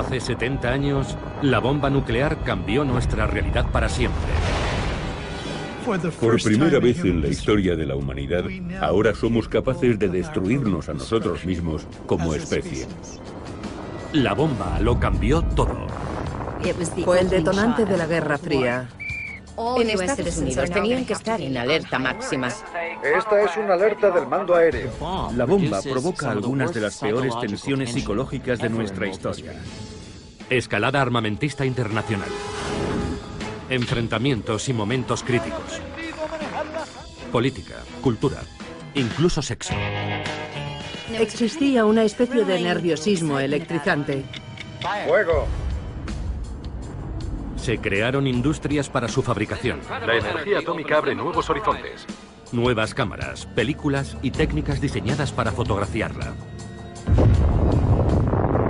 Hace 70 años, la bomba nuclear cambió nuestra realidad para siempre. Por primera vez en la historia de la humanidad, ahora somos capaces de destruirnos a nosotros mismos como especie. La bomba lo cambió todo. Fue el detonante de la Guerra Fría. En Estados Unidos tenían que estar en alerta máxima. Esta es una alerta del mando aéreo. La bomba provoca algunas de las peores tensiones psicológicas de nuestra historia. Escalada armamentista internacional. Enfrentamientos y momentos críticos. Política, cultura, incluso sexo. Existía una especie de nerviosismo electrizante. ¡Fuego! Se crearon industrias para su fabricación. La energía atómica abre nuevos horizontes. Nuevas cámaras, películas y técnicas diseñadas para fotografiarla.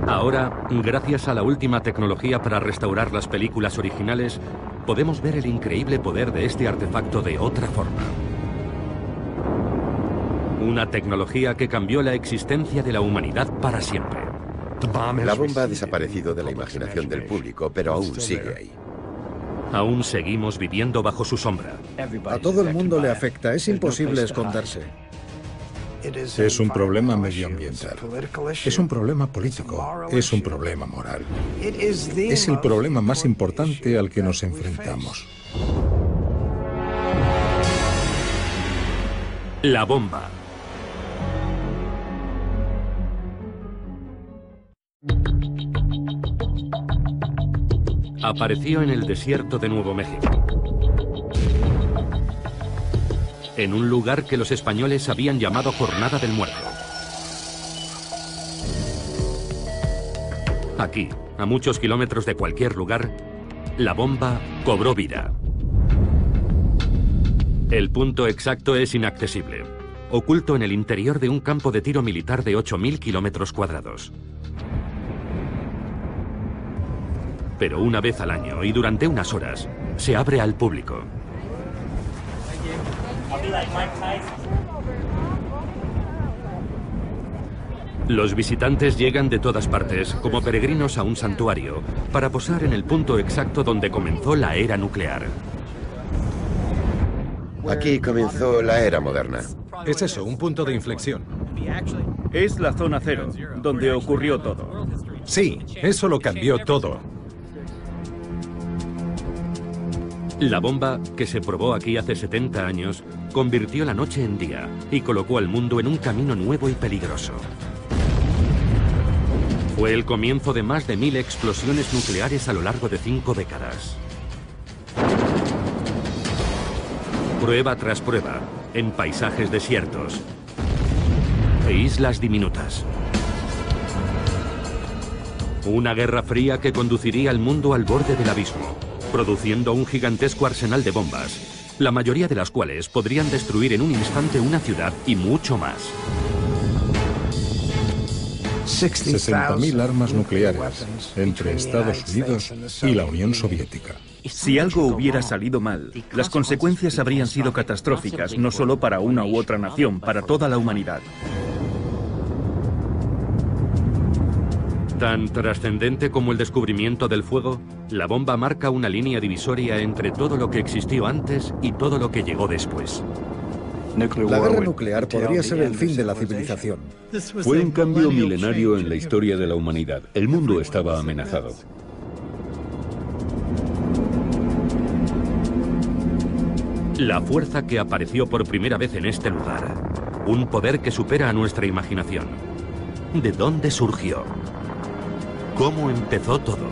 Ahora, gracias a la última tecnología para restaurar las películas originales, podemos ver el increíble poder de este artefacto de otra forma. Una tecnología que cambió la existencia de la humanidad para siempre. La bomba ha desaparecido de la imaginación del público, pero aún sigue ahí. Aún seguimos viviendo bajo su sombra. A todo el mundo le afecta, es imposible esconderse. Es un problema medioambiental, es un problema político, es un problema moral. Es el problema más importante al que nos enfrentamos. La bomba. Apareció en el desierto de Nuevo México. En un lugar que los españoles habían llamado Jornada del Muerto. Aquí, a muchos kilómetros de cualquier lugar, la bomba cobró vida. El punto exacto es inaccesible, oculto en el interior de un campo de tiro militar de 8.000 kilómetros cuadrados. Pero una vez al año y durante unas horas, se abre al público. Los visitantes llegan de todas partes, como peregrinos a un santuario, para posar en el punto exacto donde comenzó la era nuclear. Aquí comenzó la era moderna. Es eso, un punto de inflexión. Es la zona cero, donde ocurrió todo. Sí, eso lo cambió todo. La bomba, que se probó aquí hace 70 años, convirtió la noche en día y colocó al mundo en un camino nuevo y peligroso. Fue el comienzo de más de 1000 explosiones nucleares a lo largo de 5 décadas. Prueba tras prueba, en paisajes desiertos e islas diminutas. Una guerra fría que conduciría al mundo al borde del abismo, produciendo un gigantesco arsenal de bombas, la mayoría de las cuales podrían destruir en un instante una ciudad y mucho más. 60.000 armas nucleares entre Estados Unidos y la Unión Soviética. Si algo hubiera salido mal, las consecuencias habrían sido catastróficas, no solo para una u otra nación, para toda la humanidad. Tan trascendente como el descubrimiento del fuego, la bomba marca una línea divisoria entre todo lo que existió antes y todo lo que llegó después. La guerra nuclear podría ser el fin de la civilización. Fue un cambio milenario en la historia de la humanidad. El mundo estaba amenazado. La fuerza que apareció por primera vez en este lugar. Un poder que supera a nuestra imaginación. ¿De dónde surgió? ¿Cómo empezó todo?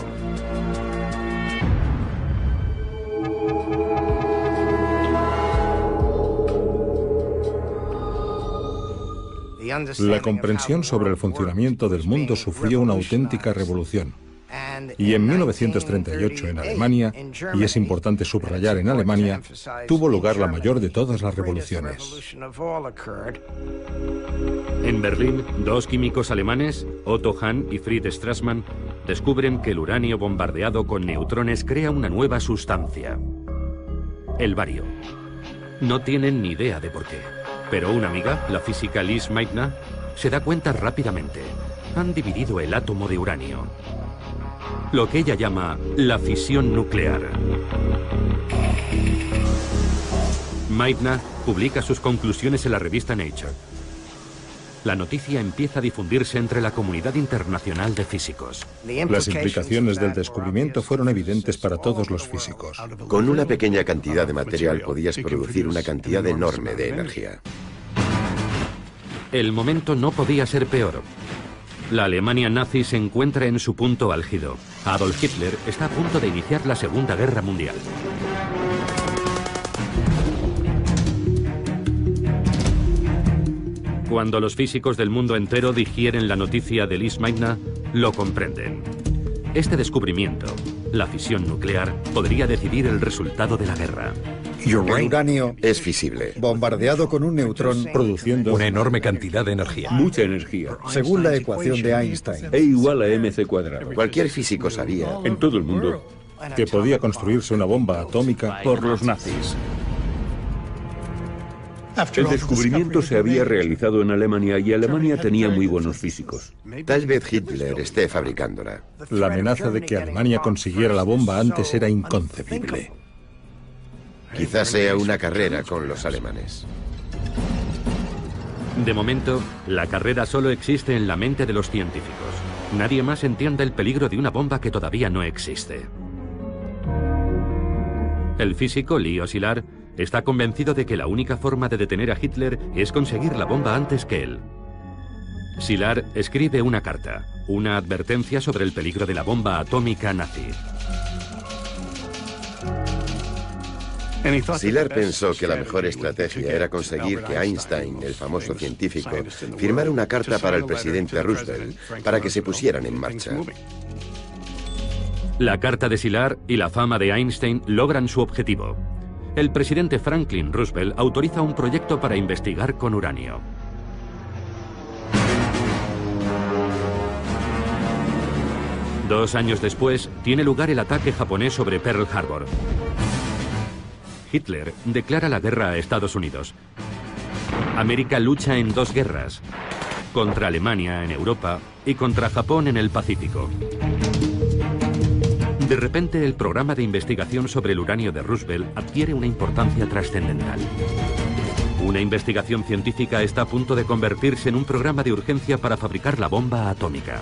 La comprensión sobre el funcionamiento del mundo sufrió una auténtica revolución. Y en 1938 en Alemania, y es importante subrayar en Alemania, tuvo lugar la mayor de todas las revoluciones. En Berlín, dos químicos alemanes, Otto Hahn y Fritz Strassmann, descubren que el uranio bombardeado con neutrones crea una nueva sustancia, el bario. No tienen ni idea de por qué, pero una amiga, la física Lise Meitner, se da cuenta rápidamente. Han dividido el átomo de uranio. lo que ella llama la fisión nuclear. Meitner publica sus conclusiones en la revista Nature. La noticia empieza a difundirse entre la comunidad internacional de físicos. Las implicaciones del descubrimiento fueron evidentes para todos los físicos. Con una pequeña cantidad de material podías producir una cantidad enorme de energía. El momento no podía ser peor. La Alemania nazi se encuentra en su punto álgido. Adolf Hitler está a punto de iniciar la Segunda Guerra Mundial. Cuando los físicos del mundo entero digieren la noticia de Lise Meitner, lo comprenden. Este descubrimiento, la fisión nuclear, podría decidir el resultado de la guerra. El uranio es fisible, bombardeado con un neutrón, produciendo una enorme cantidad de energía. Mucha energía. según la ecuación de Einstein. E igual a mc². Cualquier físico sabía En todo el mundo. que podía construirse una bomba atómica Por los nazis. El descubrimiento se había realizado en Alemania y Alemania tenía muy buenos físicos. Tal vez Hitler esté fabricándola. La amenaza de que Alemania consiguiera la bomba antes era inconcebible. Quizás sea una carrera con los alemanes. De momento, la carrera solo existe en la mente de los científicos. Nadie más entiende el peligro de una bomba que todavía no existe. El físico Leo Szilard está convencido de que la única forma de detener a Hitler es conseguir la bomba antes que él. Szilard escribe una carta, una advertencia sobre el peligro de la bomba atómica nazi. Szilard pensó que la mejor estrategia era conseguir que Einstein, el famoso científico, firmara una carta para el presidente Roosevelt para que se pusieran en marcha. La carta de Szilard y la fama de Einstein logran su objetivo. El presidente Franklin Roosevelt autoriza un proyecto para investigar con uranio. Dos años después, tiene lugar el ataque japonés sobre Pearl Harbor. Hitler declara la guerra a Estados Unidos. América lucha en dos guerras, contra Alemania en Europa y contra Japón en el Pacífico. De repente, el programa de investigación sobre el uranio de Roosevelt adquiere una importancia trascendental. Una investigación científica está a punto de convertirse en un programa de urgencia para fabricar la bomba atómica.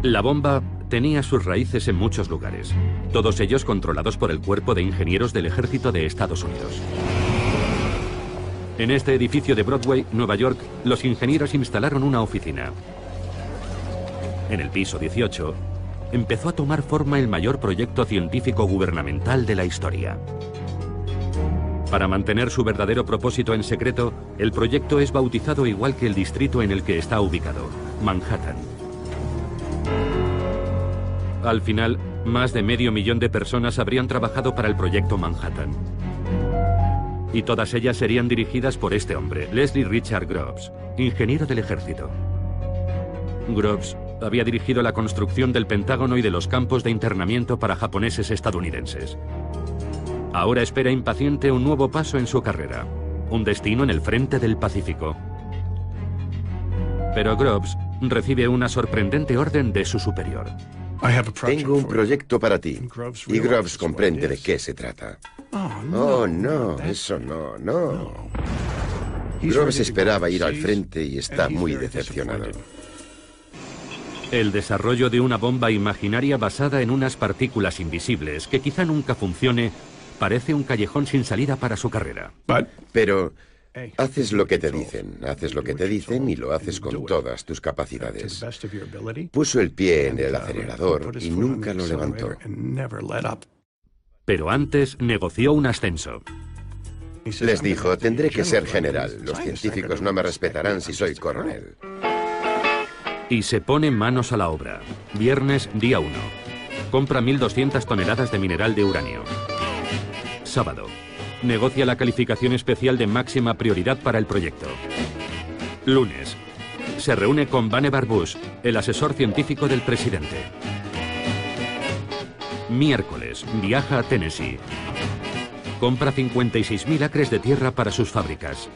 La bomba tenía sus raíces en muchos lugares, todos ellos controlados por el Cuerpo de Ingenieros del Ejército de Estados Unidos. En este edificio de Broadway, Nueva York, los ingenieros instalaron una oficina. En el piso 18, empezó a tomar forma el mayor proyecto científico gubernamental de la historia. Para mantener su verdadero propósito en secreto, el proyecto es bautizado igual que el distrito en el que está ubicado, Manhattan. Al final, más de 500.000 de personas habrían trabajado para el proyecto Manhattan. Y todas ellas serían dirigidas por este hombre, Leslie Richard Groves, ingeniero del ejército. Groves había dirigido la construcción del Pentágono y de los campos de internamiento para japoneses estadounidenses. Ahora espera impaciente un nuevo paso en su carrera, un destino en el frente del Pacífico. Pero Groves recibe una sorprendente orden de su superior. Tengo un proyecto para ti. Y Groves comprende de qué se trata. Oh, no, eso no. Groves esperaba ir al frente y está muy decepcionado. El desarrollo de una bomba imaginaria basada en unas partículas invisibles que quizá nunca funcione parece un callejón sin salida para su carrera. Pero haces lo que te dicen y lo haces con todas tus capacidades. Puso el pie en el acelerador y nunca lo levantó. Pero antes negoció un ascenso. Les dijo, tendré que ser general. Los científicos no me respetarán si soy coronel. Y se pone manos a la obra. Viernes, día 1. Compra 1.200 toneladas de mineral de uranio. Sábado. Negocia la calificación especial de máxima prioridad para el proyecto. Lunes. Se reúne con Vannevar Bush, el asesor científico del presidente. Miércoles. Viaja a Tennessee. Compra 56.000 acres de tierra para sus fábricas.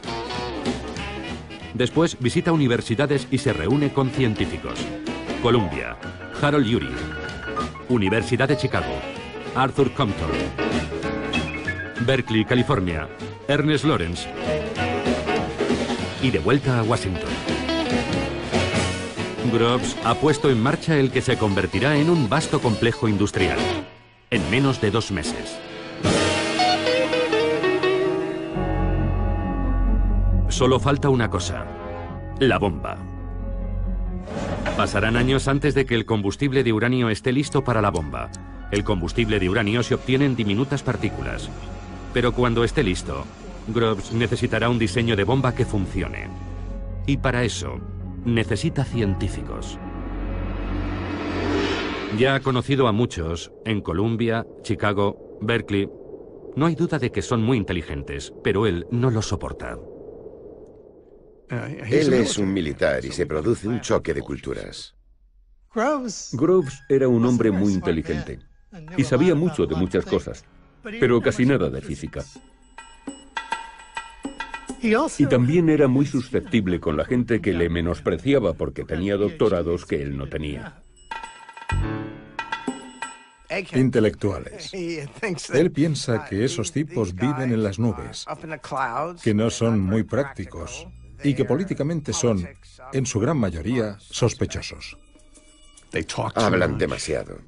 Después visita universidades y se reúne con científicos. Columbia, Harold Urey. Universidad de Chicago, Arthur Compton. Berkeley, California, Ernest Lawrence. Y de vuelta a Washington. Groves ha puesto en marcha el que se convertirá en un vasto complejo industrial, en menos de 2 meses. Solo falta una cosa, la bomba. Pasarán años antes de que el combustible de uranio esté listo para la bomba. El combustible de uranio se obtiene en diminutas partículas. Pero cuando esté listo, Groves necesitará un diseño de bomba que funcione. Y para eso, necesita científicos. Ya ha conocido a muchos en Columbia, Chicago, Berkeley. No hay duda de que son muy inteligentes, pero él no los soporta. Él es un militar y se produce un choque de culturas. Groves era un hombre muy inteligente y sabía mucho de muchas cosas, pero casi nada de física. Y también era muy susceptible con la gente que le menospreciaba porque tenía doctorados que él no tenía. Intelectuales. Él piensa que esos tipos viven en las nubes, que no son muy prácticos y que políticamente son, en su gran mayoría, sospechosos. Hablan demasiado.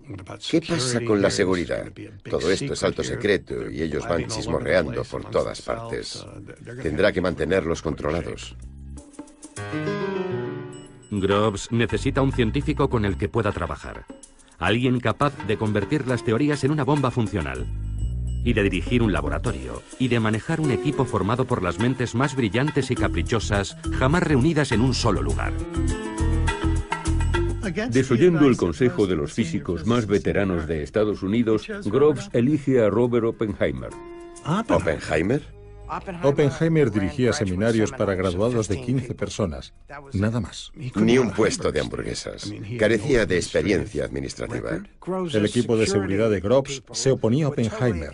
¿Qué pasa con la seguridad? Todo esto es alto secreto y ellos van chismorreando por todas partes. Tendrá que mantenerlos controlados. Groves necesita un científico con el que pueda trabajar. Alguien capaz de convertir las teorías en una bomba funcional. Y de dirigir un laboratorio. Y de manejar un equipo formado por las mentes más brillantes y caprichosas jamás reunidas en un solo lugar. Desoyendo el consejo de los físicos más veteranos de Estados Unidos, Groves elige a Robert Oppenheimer. ¿Oppenheimer? Oppenheimer dirigía seminarios para graduados de 15 personas, nada más. Ni un puesto de hamburguesas. Carecía de experiencia administrativa. El equipo de seguridad de Groves se oponía a Oppenheimer.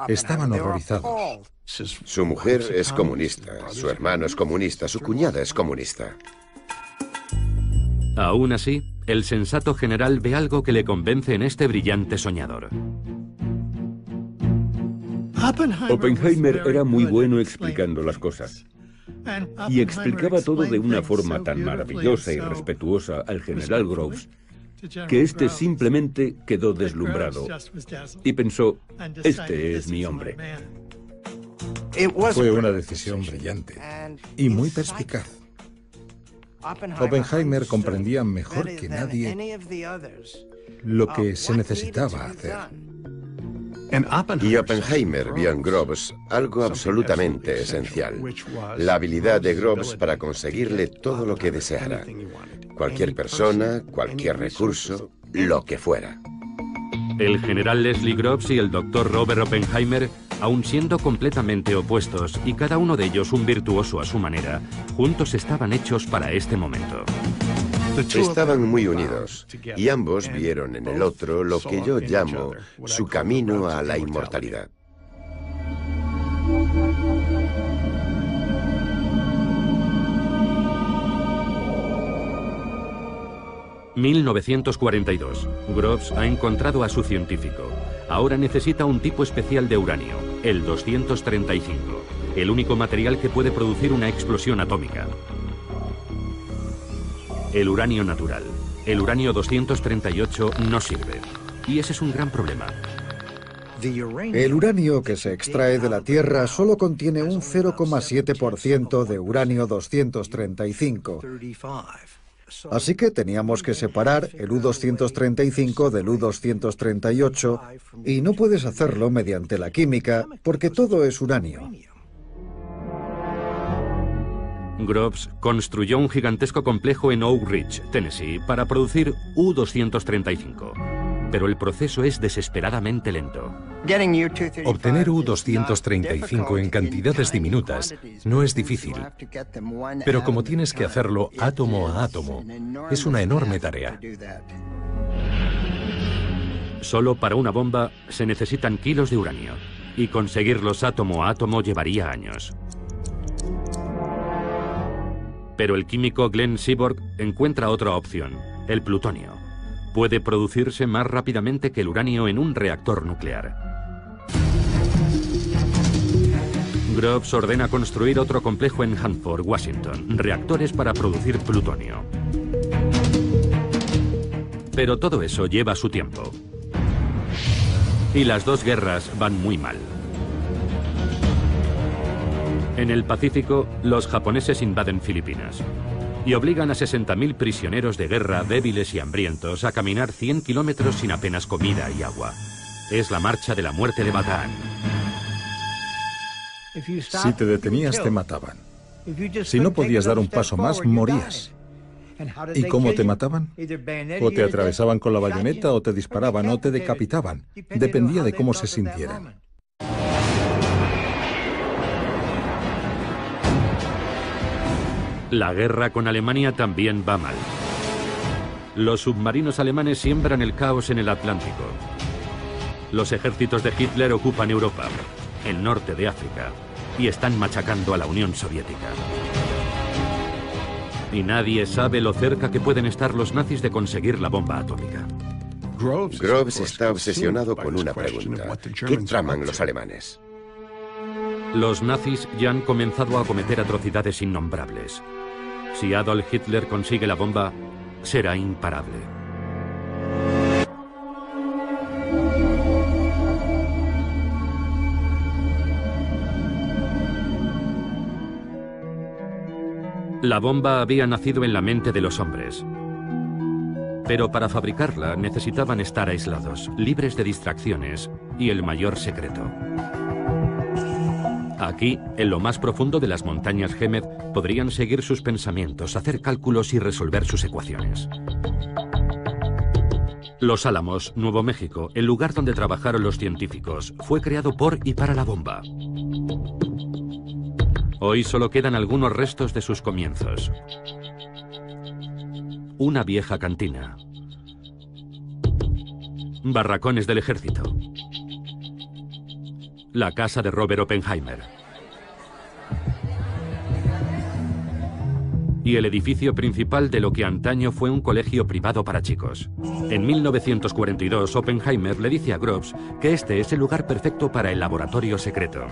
Estaban horrorizados. Su mujer es comunista, su hermano es comunista, su cuñada es comunista. Aún así, el sensato general ve algo que le convence en este brillante soñador. Oppenheimer era muy bueno explicando las cosas. Y explicaba todo de una forma tan maravillosa y respetuosa al general Groves que éste simplemente quedó deslumbrado y pensó, este es mi hombre. Fue una decisión brillante y muy perspicaz. Oppenheimer comprendía mejor que nadie lo que se necesitaba hacer. Y Oppenheimer vio en Groves algo absolutamente esencial. La habilidad de Groves para conseguirle todo lo que deseara. Cualquier persona, cualquier recurso, lo que fuera. El general Leslie Groves y el doctor Robert Oppenheimer, aun siendo completamente opuestos y cada uno de ellos un virtuoso a su manera, juntos estaban hechos para este momento. Estaban muy unidos y ambos vieron en el otro lo que yo llamo su camino a la inmortalidad. ...1942. Groves ha encontrado a su científico. Ahora necesita un tipo especial de uranio, el 235, el único material que puede producir una explosión atómica. El uranio natural, el uranio 238, no sirve. Y ese es un gran problema. El uranio que se extrae de la Tierra solo contiene un 0,7% de uranio 235. Así que teníamos que separar el U-235 del U-238 y no puedes hacerlo mediante la química porque todo es uranio. Groves construyó un gigantesco complejo en Oak Ridge, Tennessee, para producir U-235. Pero el proceso es desesperadamente lento. Obtener U-235 en cantidades diminutas no es difícil, pero como tienes que hacerlo átomo a átomo, es una enorme tarea. Solo para una bomba se necesitan kilos de uranio, y conseguirlos átomo a átomo llevaría años. Pero el químico Glenn Seaborg encuentra otra opción, el plutonio. Puede producirse más rápidamente que el uranio en un reactor nuclear. Groves ordena construir otro complejo en Hanford, Washington, reactores para producir plutonio. Pero todo eso lleva su tiempo. Y las dos guerras van muy mal. En el Pacífico, los japoneses invaden Filipinas y obligan a 60.000 prisioneros de guerra débiles y hambrientos a caminar 100 kilómetros sin apenas comida y agua. Es la marcha de la muerte de Bataan. Si te detenías, te mataban. Si no podías dar un paso más, morías. ¿Y cómo te mataban? O te atravesaban con la bayoneta, o te disparaban, o te decapitaban. Dependía de cómo se sintieran. La guerra con Alemania también va mal. Los submarinos alemanes siembran el caos en el Atlántico. Los ejércitos de Hitler ocupan Europa, el norte de África, y están machacando a la Unión Soviética. Y nadie sabe lo cerca que pueden estar los nazis de conseguir la bomba atómica. Groves está obsesionado con una pregunta. ¿Qué traman los alemanes? Los nazis ya han comenzado a cometer atrocidades innombrables. Si Adolf Hitler consigue la bomba, será imparable. La bomba había nacido en la mente de los hombres. Pero para fabricarla necesitaban estar aislados, libres de distracciones y el mayor secreto. Aquí, en lo más profundo de las montañas Hemed, podrían seguir sus pensamientos, hacer cálculos y resolver sus ecuaciones. Los Álamos, Nuevo México, el lugar donde trabajaron los científicos, fue creado por y para la bomba. Hoy solo quedan algunos restos de sus comienzos. Una vieja cantina. Barracones del ejército. La casa de Robert Oppenheimer. Y el edificio principal de lo que antaño fue un colegio privado para chicos. En 1942, Oppenheimer le dice a Groves que este es el lugar perfecto para el laboratorio secreto.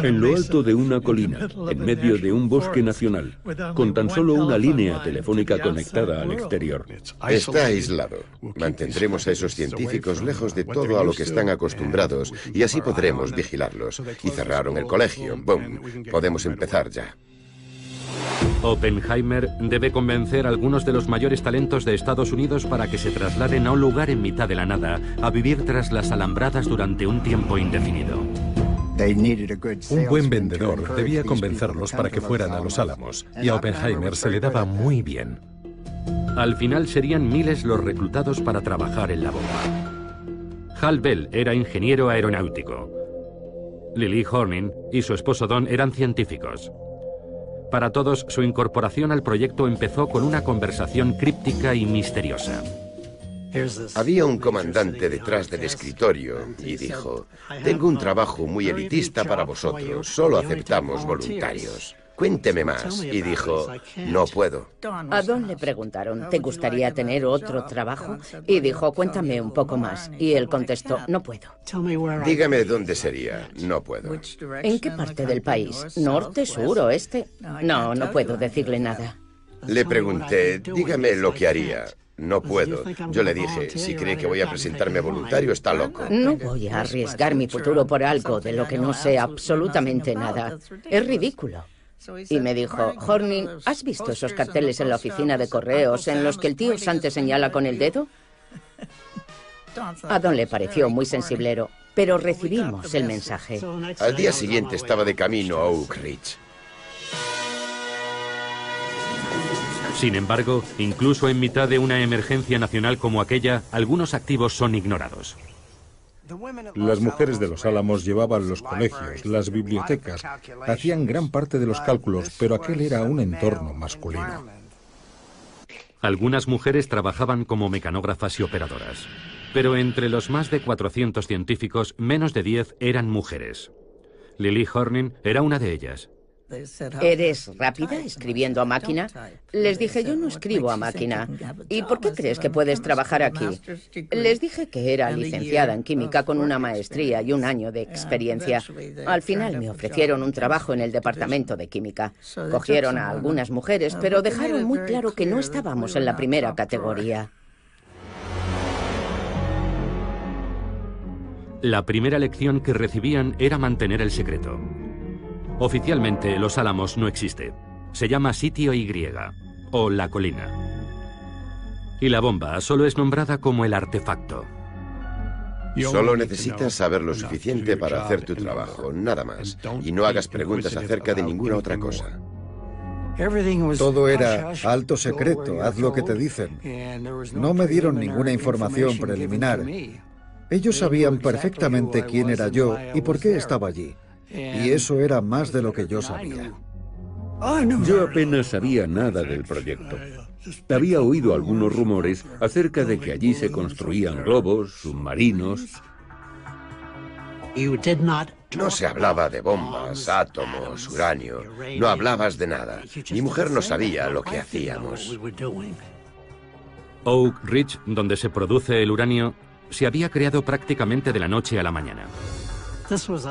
En lo alto de una colina, en medio de un bosque nacional, con tan solo una línea telefónica conectada al exterior. Está aislado. Mantendremos a esos científicos lejos de todo a lo que están acostumbrados y así podremos vigilarlos. Y cerraron el colegio. ¡Bum! Podemos empezar ya. Oppenheimer debe convencer a algunos de los mayores talentos de Estados Unidos para que se trasladen a un lugar en mitad de la nada, a vivir tras las alambradas durante un tiempo indefinido. Un buen vendedor debía convencerlos para que fueran a los Álamos, y a Oppenheimer se le daba muy bien. Al final serían miles los reclutados para trabajar en la bomba. Hal Bell era ingeniero aeronáutico. Lily Horning y su esposo Don eran científicos. Para todos, su incorporación al proyecto empezó con una conversación críptica y misteriosa. Había un comandante detrás del escritorio y dijo: tengo un trabajo muy elitista para vosotros, solo aceptamos voluntarios. Cuénteme más. Y dijo: no puedo. A Don le preguntaron: ¿te gustaría tener otro trabajo? Y dijo: cuéntame un poco más. Y él contestó: no puedo. Dígame dónde sería. No puedo. ¿En qué parte del país? ¿Norte, sur, oeste? No, no puedo decirle nada. Le pregunté: dígame lo que haría. No puedo. Yo le dije: si cree que voy a presentarme voluntario, está loco. No voy a arriesgar mi futuro por algo de lo que no sé absolutamente nada. Es ridículo. Y me dijo: Horning, ¿has visto esos carteles en la oficina de correos en los que el tío Sam te señala con el dedo? A Don le pareció muy sensiblero, pero recibimos el mensaje. Al día siguiente estaba de camino a Oak Ridge. Sin embargo, incluso en mitad de una emergencia nacional como aquella, algunos activos son ignorados. Las mujeres de los Álamos llevaban los colegios, las bibliotecas, hacían gran parte de los cálculos, pero aquel era un entorno masculino. Algunas mujeres trabajaban como mecanógrafas y operadoras. Pero entre los más de 400 científicos, menos de 10 eran mujeres. Lily Horning era una de ellas. ¿Eres rápida escribiendo a máquina? Les dije, yo no escribo a máquina. ¿Y por qué crees que puedes trabajar aquí? Les dije que era licenciada en química con una maestría y un año de experiencia. Al final me ofrecieron un trabajo en el departamento de química. Cogieron a algunas mujeres, pero dejaron muy claro que no estábamos en la primera categoría. La primera lección que recibían era mantener el secreto. Oficialmente, Los Álamos no existe. Se llama Sitio Y, o La Colina. Y la bomba solo es nombrada como el artefacto. Solo necesitas saber lo suficiente para hacer tu trabajo, nada más. Y no hagas preguntas acerca de ninguna otra cosa. Todo era alto secreto, haz lo que te dicen. No me dieron ninguna información preliminar. Ellos sabían perfectamente quién era yo y por qué estaba allí. Y eso era más de lo que yo sabía. Yo apenas sabía nada del proyecto. Había oído algunos rumores acerca de que allí se construían globos, submarinos. No se hablaba de bombas, átomos, uranio. No hablabas de nada. Mi mujer no sabía lo que hacíamos. Oak Ridge, donde se produce el uranio, se había creado prácticamente de la noche a la mañana.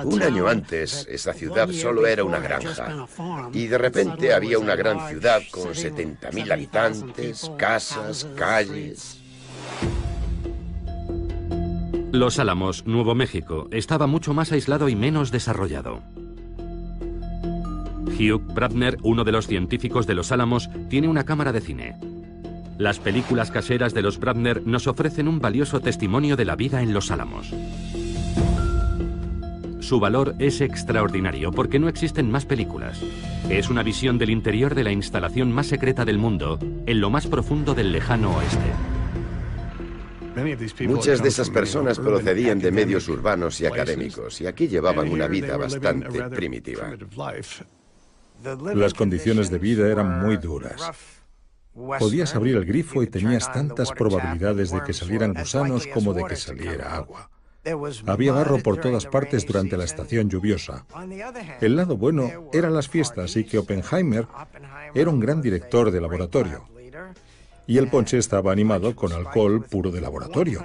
Un año antes, esa ciudad solo era una granja. Y de repente había una gran ciudad con 70.000 habitantes, casas, calles. Los Álamos, Nuevo México, estaba mucho más aislado y menos desarrollado. Hugh Bradner, uno de los científicos de Los Álamos, tiene una cámara de cine. Las películas caseras de los Bradner nos ofrecen un valioso testimonio de la vida en Los Álamos. Su valor es extraordinario porque no existen más películas. Es una visión del interior de la instalación más secreta del mundo, en lo más profundo del lejano oeste. Muchas de esas personas procedían de medios urbanos y académicos, y aquí llevaban una vida bastante primitiva. Las condiciones de vida eran muy duras. Podías abrir el grifo y tenías tantas probabilidades de que salieran gusanos como de que saliera agua. Había barro por todas partes durante la estación lluviosa. El lado bueno eran las fiestas y que Oppenheimer era un gran director de laboratorio. Y el ponche estaba animado con alcohol puro de laboratorio.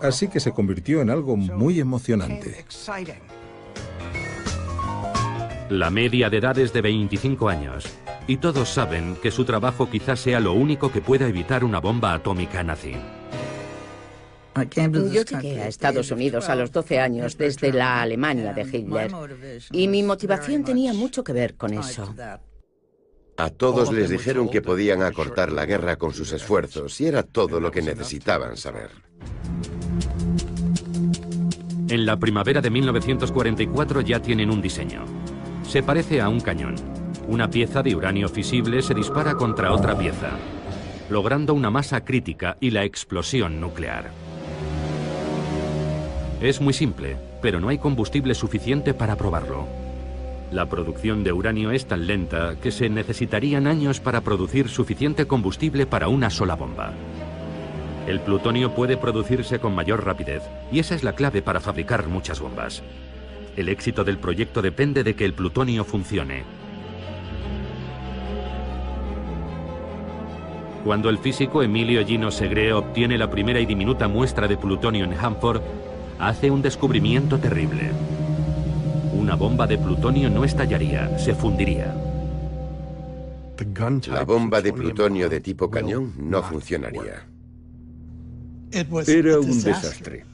Así que se convirtió en algo muy emocionante. La media de edad es de 25 años. Y todos saben que su trabajo quizás sea lo único que pueda evitar una bomba atómica nazi. Yo llegué a Estados Unidos a los 12 años desde la Alemania de Hitler. Y mi motivación tenía mucho que ver con eso. A todos les dijeron que podían acortar la guerra con sus esfuerzos y era todo lo que necesitaban saber. En la primavera de 1944 ya tienen un diseño. Se parece a un cañón. Una pieza de uranio fisible se dispara contra otra pieza, logrando una masa crítica y la explosión nuclear. Es muy simple, pero no hay combustible suficiente para probarlo. La producción de uranio es tan lenta que se necesitarían años para producir suficiente combustible para una sola bomba. El plutonio puede producirse con mayor rapidez, y esa es la clave para fabricar muchas bombas. El éxito del proyecto depende de que el plutonio funcione. Cuando el físico Emilio Gino Segre obtiene la primera y diminuta muestra de plutonio en Hanford, hace un descubrimiento terrible. Una bomba de plutonio no estallaría, se fundiría. La bomba de plutonio de tipo cañón no funcionaría. Era un desastre.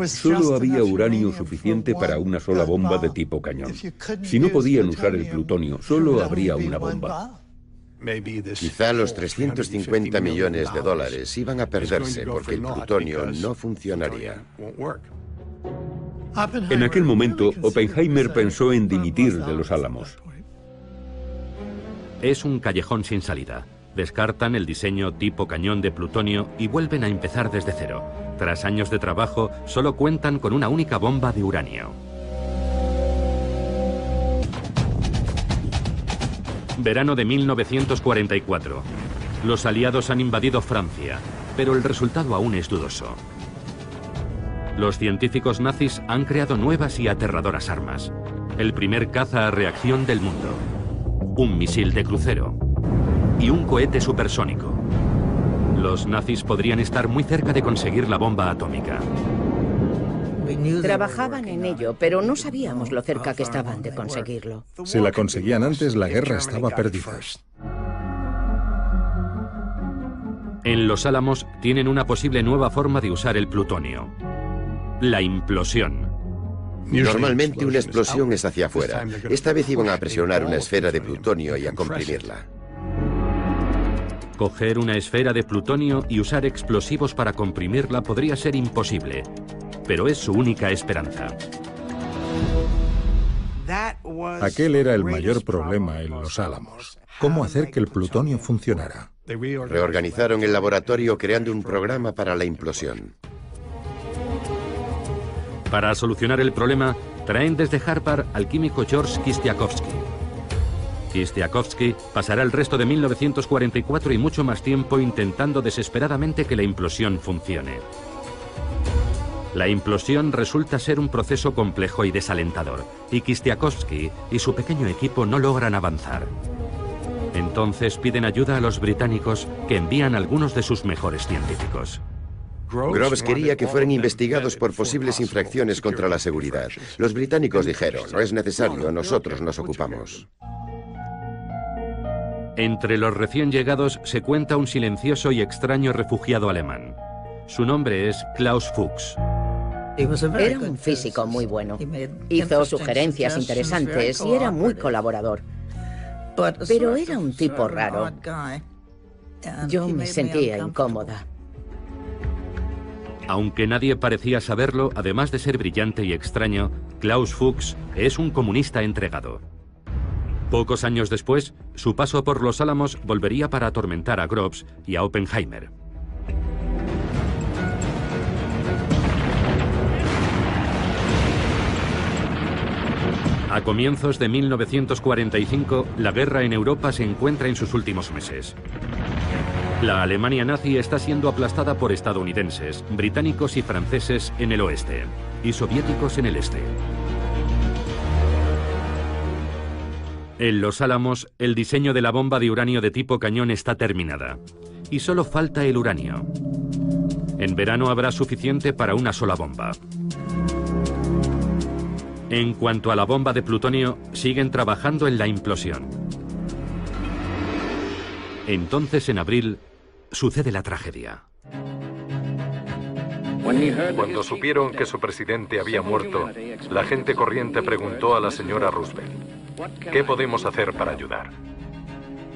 Solo había uranio suficiente para una sola bomba de tipo cañón. Si no podían usar el plutonio, solo habría una bomba. Quizá los 350 millones de dólares iban a perderse porque el plutonio no funcionaría. En aquel momento, Oppenheimer pensó en dimitir de Los Álamos. Es un callejón sin salida. Descartan el diseño tipo cañón de plutonio y vuelven a empezar desde cero. Tras años de trabajo, solo cuentan con una única bomba de uranio. Verano de 1944. Los aliados han invadido Francia, pero el resultado aún es dudoso. Los científicos nazis han creado nuevas y aterradoras armas. El primer caza a reacción del mundo. Un misil de crucero. Y un cohete supersónico. Los nazis podrían estar muy cerca de conseguir la bomba atómica. Trabajaban en ello, pero no sabíamos lo cerca que estaban de conseguirlo. Si la conseguían antes, la guerra estaba perdida. En Los Álamos tienen una posible nueva forma de usar el plutonio. La implosión. Normalmente una explosión es hacia afuera. Esta vez iban a presionar una esfera de plutonio y a comprimirla. Coger una esfera de plutonio y usar explosivos para comprimirla podría ser imposible, pero es su única esperanza. Aquel era el mayor problema en Los Álamos. ¿Cómo hacer que el plutonio funcionara? Reorganizaron el laboratorio creando un programa para la implosión. Para solucionar el problema, traen desde Harvard al químico George Kistiakowsky. Kistiakowsky pasará el resto de 1944 y mucho más tiempo intentando desesperadamente que la implosión funcione. La implosión resulta ser un proceso complejo y desalentador, y Kistiakowsky y su pequeño equipo no logran avanzar. Entonces piden ayuda a los británicos, que envían algunos de sus mejores científicos. Groves quería que fueran investigados por posibles infracciones contra la seguridad. Los británicos dijeron, no es necesario, nosotros nos ocupamos. Entre los recién llegados se cuenta un silencioso y extraño refugiado alemán. Su nombre es Klaus Fuchs. Era un físico muy bueno. Hizo sugerencias interesantes y era muy colaborador. Pero era un tipo raro. Yo me sentía incómoda. Aunque nadie parecía saberlo, además de ser brillante y extraño, Klaus Fuchs es un comunista entregado. Pocos años después, su paso por Los Álamos volvería para atormentar a Groves y a Oppenheimer. A comienzos de 1945, la guerra en Europa se encuentra en sus últimos meses. La Alemania nazi está siendo aplastada por estadounidenses, británicos y franceses en el oeste, y soviéticos en el este. En Los Álamos, el diseño de la bomba de uranio de tipo cañón está terminada, y solo falta el uranio. En verano habrá suficiente para una sola bomba. En cuanto a la bomba de plutonio, siguen trabajando en la implosión. Entonces, en abril, sucede la tragedia. Cuando supieron que su presidente había muerto, la gente corriente preguntó a la señora Roosevelt, ¿qué podemos hacer para ayudar?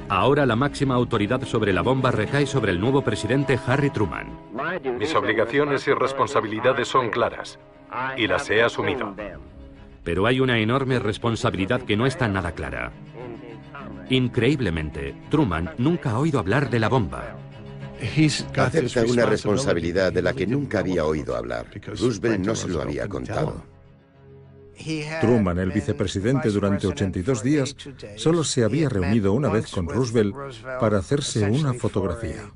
Ahora la máxima autoridad sobre la bomba recae sobre el nuevo presidente Harry Truman. Mis obligaciones y responsabilidades son claras, y las he asumido. Pero hay una enorme responsabilidad que no está nada clara. Increíblemente, Truman nunca ha oído hablar de la bomba. Acepta una responsabilidad de la que nunca había oído hablar. Roosevelt no se lo había contado. Truman, el vicepresidente durante 82 días, solo se había reunido una vez con Roosevelt para hacerse una fotografía.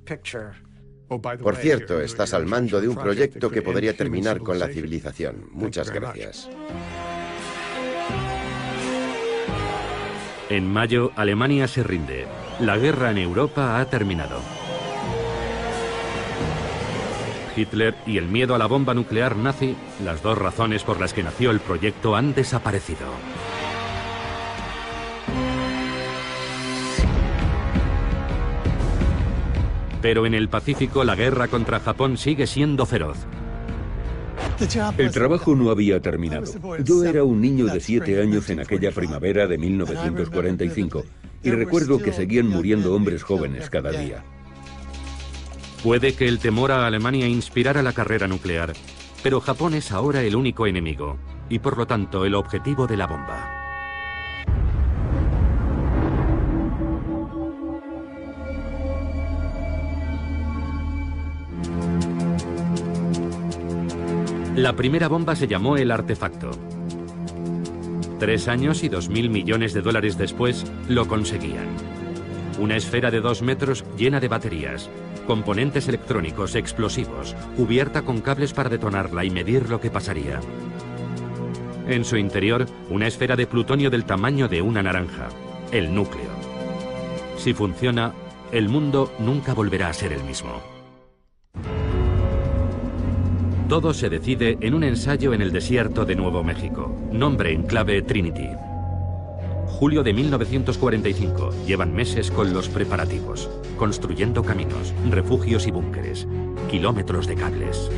Por cierto, estás al mando de un proyecto que podría terminar con la civilización. Muchas gracias. En mayo, Alemania se rinde. La guerra en Europa ha terminado. Hitler y el miedo a la bomba nuclear nazi, las dos razones por las que nació el proyecto, han desaparecido. Pero en el Pacífico la guerra contra Japón sigue siendo feroz. El trabajo no había terminado. Yo era un niño de 7 años en aquella primavera de 1945 y recuerdo que seguían muriendo hombres jóvenes cada día. Puede que el temor a Alemania inspirara la carrera nuclear, pero Japón es ahora el único enemigo y por lo tanto el objetivo de la bomba. La primera bomba se llamó el artefacto. 3 años y $2.000 millones después lo conseguían. Una esfera de 2 metros llena de baterías, componentes electrónicos, explosivos, cubierta con cables para detonarla y medir lo que pasaría. En su interior, una esfera de plutonio del tamaño de una naranja, el núcleo. Si funciona, el mundo nunca volverá a ser el mismo. Todo se decide en un ensayo en el desierto de Nuevo México. Nombre en clave Trinity. Julio de 1945. Llevan meses con los preparativos, construyendo caminos, refugios y búnkeres, kilómetros de cables.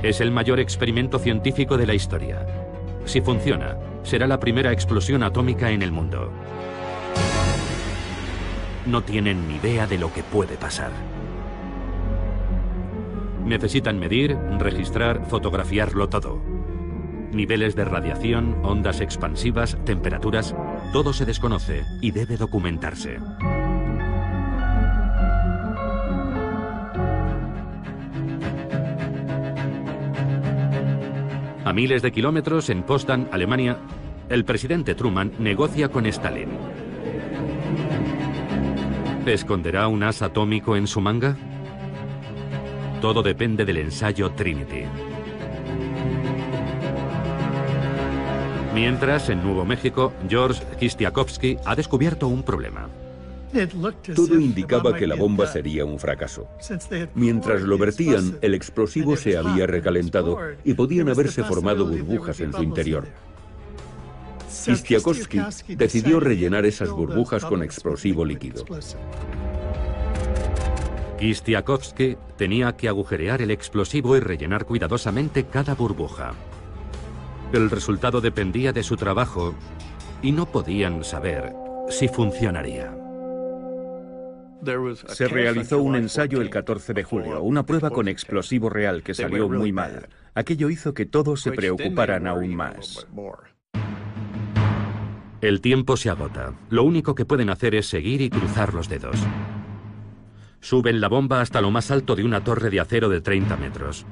Es el mayor experimento científico de la historia. Si funciona, será la primera explosión atómica en el mundo. No tienen ni idea de lo que puede pasar. Necesitan medir, registrar, fotografiarlo todo. Niveles de radiación, ondas expansivas, temperaturas, todo se desconoce y debe documentarse. A miles de kilómetros, en Potsdam, Alemania, el presidente Truman negocia con Stalin. ¿Esconderá un as atómico en su manga? Todo depende del ensayo Trinity. Mientras, en Nuevo México, George Kistiakowsky ha descubierto un problema. Todo indicaba que la bomba sería un fracaso. Mientras lo vertían, el explosivo se había recalentado y podían haberse formado burbujas en su interior. Kistiakowsky decidió rellenar esas burbujas con explosivo líquido. Kistiakowsky tenía que agujerear el explosivo y rellenar cuidadosamente cada burbuja. El resultado dependía de su trabajo y no podían saber si funcionaría. Se realizó un ensayo el 14 de julio, una prueba con explosivo real que salió muy mal. Aquello hizo que todos se preocuparan aún más. El tiempo se agota. Lo único que pueden hacer es seguir y cruzar los dedos. Suben la bomba hasta lo más alto de una torre de acero de 30 metros.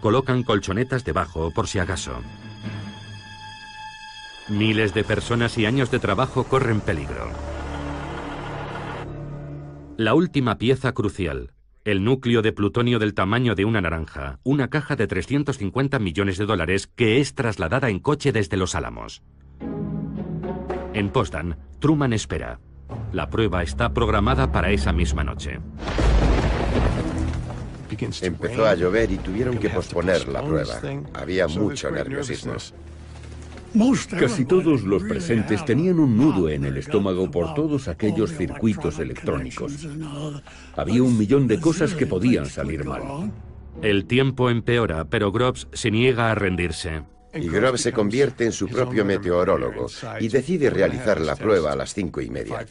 Colocan colchonetas debajo por si acaso. Miles de personas y años de trabajo corren peligro. La última pieza crucial, el núcleo de plutonio del tamaño de una naranja, una caja de 350 millones de dólares que es trasladada en coche desde Los Álamos. En Potsdam, Truman espera. La prueba está programada para esa misma noche. Empezó a llover y tuvieron que posponer la prueba. Había mucho nerviosismo. Casi todos los presentes tenían un nudo en el estómago por todos aquellos circuitos electrónicos. Había 1 millón de cosas que podían salir mal. El tiempo empeora, pero Groves se niega a rendirse. Y Groves se convierte en su propio meteorólogo y decide realizar la prueba a las 5:30.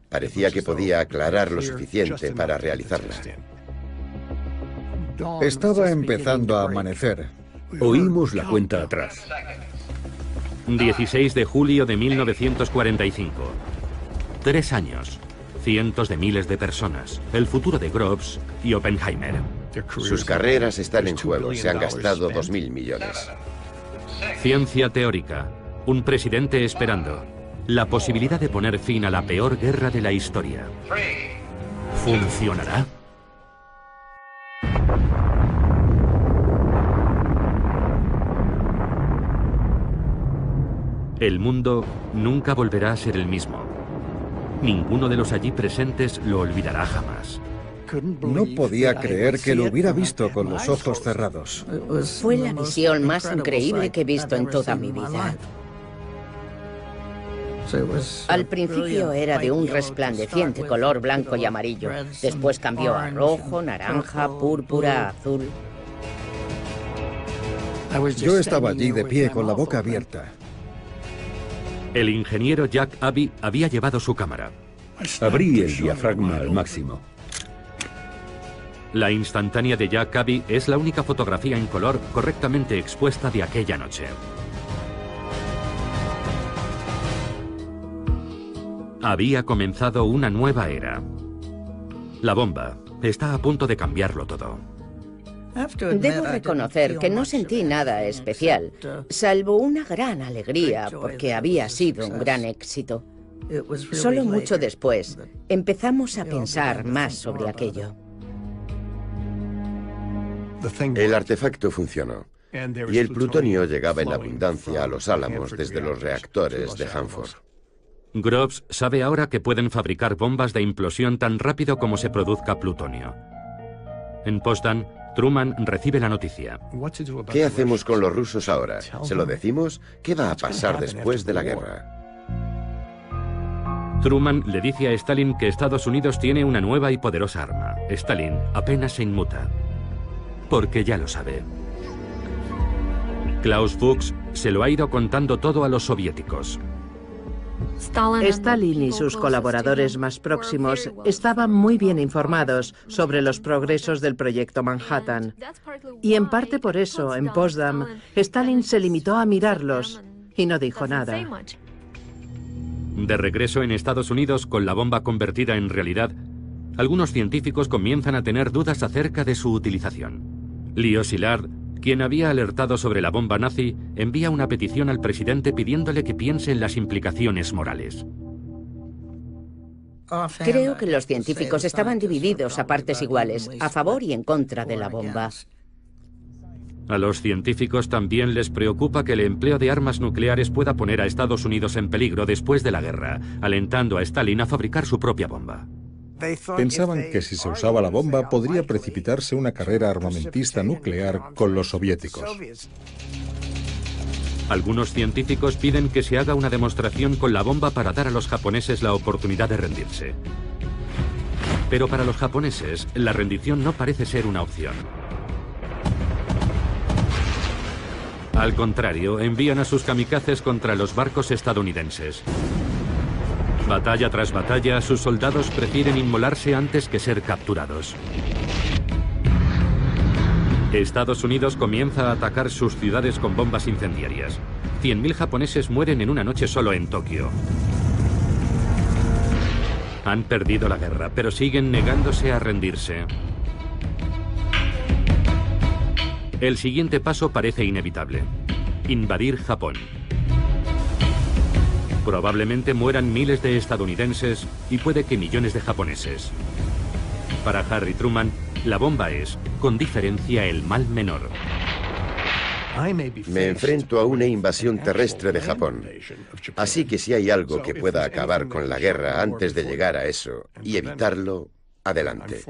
Parecía que podía aclarar lo suficiente para realizarla. Estaba empezando a amanecer. Oímos la cuenta atrás. 16 de julio de 1945. 3 años. Cientos de miles de personas. El futuro de Groves y Oppenheimer. Sus carreras están en juego. Se han gastado 2.000 millones. Ciencia teórica. Un presidente esperando. La posibilidad de poner fin a la peor guerra de la historia. ¿Funcionará? El mundo nunca volverá a ser el mismo. Ninguno de los allí presentes lo olvidará jamás. No podía creer que lo hubiera visto con los ojos cerrados. Fue la visión más increíble que he visto en toda mi vida. Al principio era de un resplandeciente color blanco y amarillo. Después cambió a rojo, naranja, púrpura, azul. Yo estaba allí de pie con la boca abierta. El ingeniero Jack Abbey había llevado su cámara. Abrí el diafragma al máximo. La instantánea de Jack Abbey es la única fotografía en color correctamente expuesta de aquella noche. Había comenzado una nueva era. La bomba está a punto de cambiarlo todo. Debo reconocer que no sentí nada especial, salvo una gran alegría porque había sido un gran éxito. Solo mucho después empezamos a pensar más sobre aquello. El artefacto funcionó. Y el plutonio llegaba en abundancia a los Álamos desde los reactores de Hanford. Groves sabe ahora que pueden fabricar bombas de implosión tan rápido como se produzca plutonio. En Potsdam, Truman recibe la noticia. ¿Qué hacemos con los rusos ahora? ¿Se lo decimos? ¿Qué va a pasar después de la guerra? Truman le dice a Stalin que Estados Unidos tiene una nueva y poderosa arma. Stalin apenas se inmuta, porque ya lo sabe. Klaus Fuchs se lo ha ido contando todo a los soviéticos. Stalin y sus colaboradores más próximos estaban muy bien informados sobre los progresos del proyecto Manhattan. Y en parte por eso, en Potsdam, Stalin se limitó a mirarlos y no dijo nada. De regreso en Estados Unidos con la bomba convertida en realidad, algunos científicos comienzan a tener dudas acerca de su utilización. Leo Szilard, quien había alertado sobre la bomba nazi, envía una petición al presidente pidiéndole que piense en las implicaciones morales. Creo que los científicos estaban divididos a partes iguales, a favor y en contra de la bomba. A los científicos también les preocupa que el empleo de armas nucleares pueda poner a Estados Unidos en peligro después de la guerra, alentando a Stalin a fabricar su propia bomba. Pensaban que si se usaba la bomba podría precipitarse una carrera armamentista nuclear con los soviéticos. Algunos científicos piden que se haga una demostración con la bomba para dar a los japoneses la oportunidad de rendirse. Pero para los japoneses, la rendición no parece ser una opción. Al contrario, envían a sus kamikazes contra los barcos estadounidenses. Batalla tras batalla, sus soldados prefieren inmolarse antes que ser capturados. Estados Unidos comienza a atacar sus ciudades con bombas incendiarias. 100.000 japoneses mueren en una noche solo en Tokio. Han perdido la guerra, pero siguen negándose a rendirse. El siguiente paso parece inevitable: invadir Japón. Probablemente mueran miles de estadounidenses y puede que millones de japoneses. Para Harry Truman, la bomba es, con diferencia, el mal menor. Me enfrento a una invasión terrestre de Japón. Así que si hay algo que pueda acabar con la guerra antes de llegar a eso y evitarlo, adelante.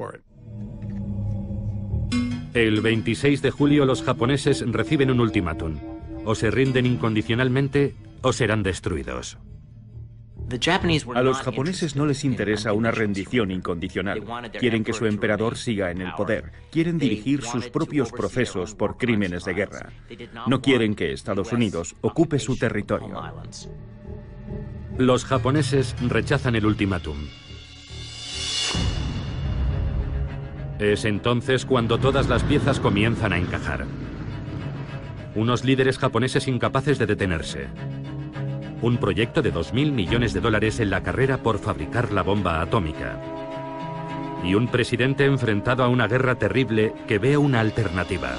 El 26 de julio los japoneses reciben un ultimátum: o se rinden incondicionalmente o serán destruidos. A los japoneses no les interesa una rendición incondicional. Quieren que su emperador siga en el poder. Quieren dirigir sus propios procesos por crímenes de guerra. No quieren que Estados Unidos ocupe su territorio. Los japoneses rechazan el ultimátum. Es entonces cuando todas las piezas comienzan a encajar. Unos líderes japoneses incapaces de detenerse. Un proyecto de $2.000 millones en la carrera por fabricar la bomba atómica. Y un presidente enfrentado a una guerra terrible que ve una alternativa.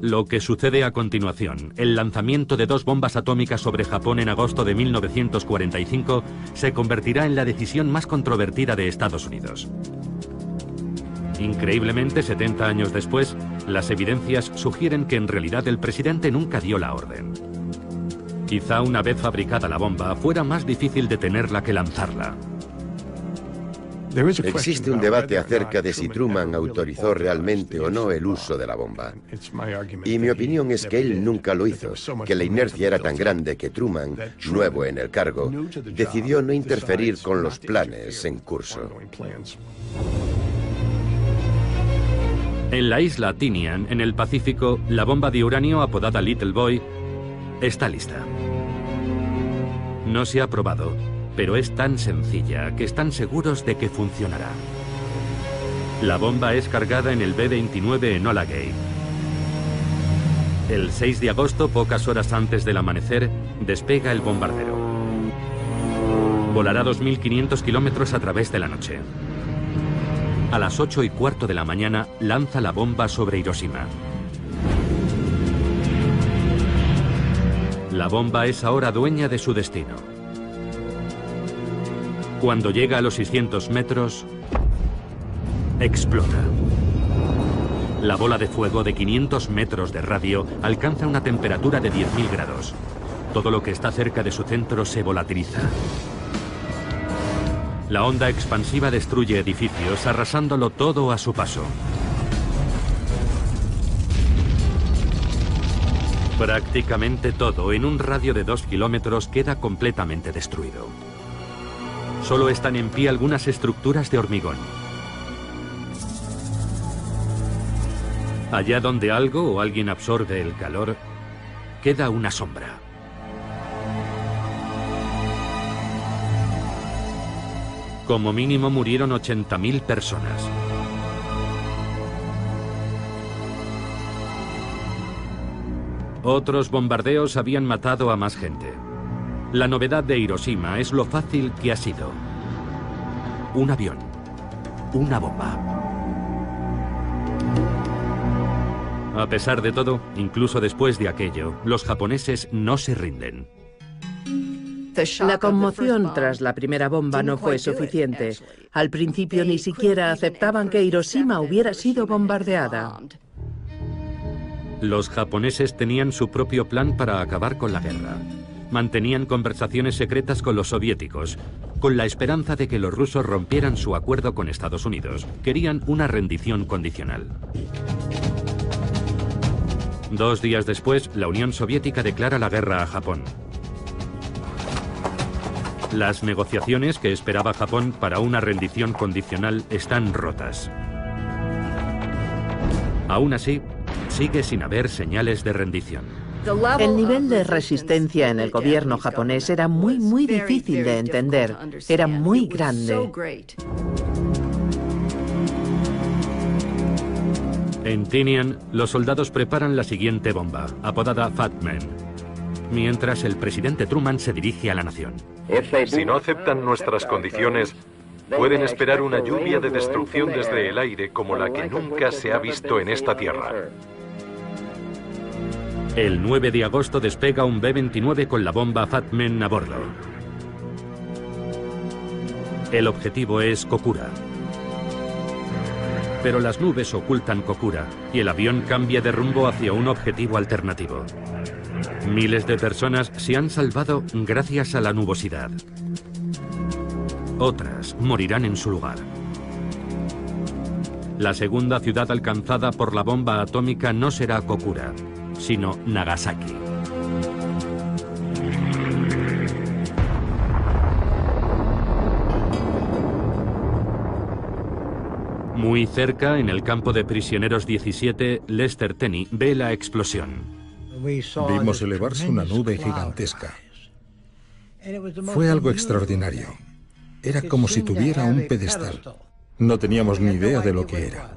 Lo que sucede a continuación, el lanzamiento de 2 bombas atómicas sobre Japón en agosto de 1945, se convertirá en la decisión más controvertida de Estados Unidos. Increíblemente, 70 años después, las evidencias sugieren que en realidad el presidente nunca dio la orden. Quizá una vez fabricada la bomba, fuera más difícil detenerla que lanzarla. Existe un debate acerca de si Truman autorizó realmente o no el uso de la bomba. Y mi opinión es que él nunca lo hizo, que la inercia era tan grande que Truman, nuevo en el cargo, decidió no interferir con los planes en curso. En la isla Tinian, en el Pacífico, la bomba de uranio apodada Little Boy está lista. No se ha probado, pero es tan sencilla que están seguros de que funcionará. La bomba es cargada en el B-29 Enola Gay. El 6 de agosto, pocas horas antes del amanecer, despega el bombardero. Volará 2.500 kilómetros a través de la noche. A las 8:15 de la mañana lanza la bomba sobre Hiroshima. La bomba es ahora dueña de su destino. Cuando llega a los 600 metros, explota. La bola de fuego de 500 metros de radio alcanza una temperatura de 10.000 grados. Todo lo que está cerca de su centro se volatiliza. La onda expansiva destruye edificios, arrasándolo todo a su paso. Prácticamente todo, en un radio de 2 kilómetros, queda completamente destruido. Solo están en pie algunas estructuras de hormigón. Allá donde algo o alguien absorbe el calor, queda una sombra. Como mínimo murieron 80.000 personas. Otros bombardeos habían matado a más gente. La novedad de Hiroshima es lo fácil que ha sido. Un avión. Una bomba. A pesar de todo, incluso después de aquello, los japoneses no se rinden. La conmoción tras la primera bomba no fue suficiente. Al principio ni siquiera aceptaban que Hiroshima hubiera sido bombardeada. Los japoneses tenían su propio plan para acabar con la guerra. Mantenían conversaciones secretas con los soviéticos, con la esperanza de que los rusos rompieran su acuerdo con Estados Unidos. Querían una rendición condicional. 2 días después, la Unión Soviética declara la guerra a Japón. Las negociaciones que esperaba Japón para una rendición condicional están rotas. Aún así, sigue sin haber señales de rendición. El nivel de resistencia en el gobierno japonés era muy difícil de entender. Era muy grande. En Tinian, los soldados preparan la siguiente bomba, apodada Fat Man, mientras el presidente Truman se dirige a la nación. Si no aceptan nuestras condiciones, pueden esperar una lluvia de destrucción desde el aire como la que nunca se ha visto en esta tierra. El 9 de agosto despega un B-29 con la bomba Fat Man a bordo. El objetivo es Kokura. Pero las nubes ocultan Kokura y el avión cambia de rumbo hacia un objetivo alternativo. Miles de personas se han salvado gracias a la nubosidad. Otras morirán en su lugar. La segunda ciudad alcanzada por la bomba atómica no será Kokura, sino Nagasaki. Muy cerca, en el campo de prisioneros 17, Lester Tenney ve la explosión. Vimos elevarse una nube gigantesca. Fue algo extraordinario. Era como si tuviera un pedestal. No teníamos ni idea de lo que era.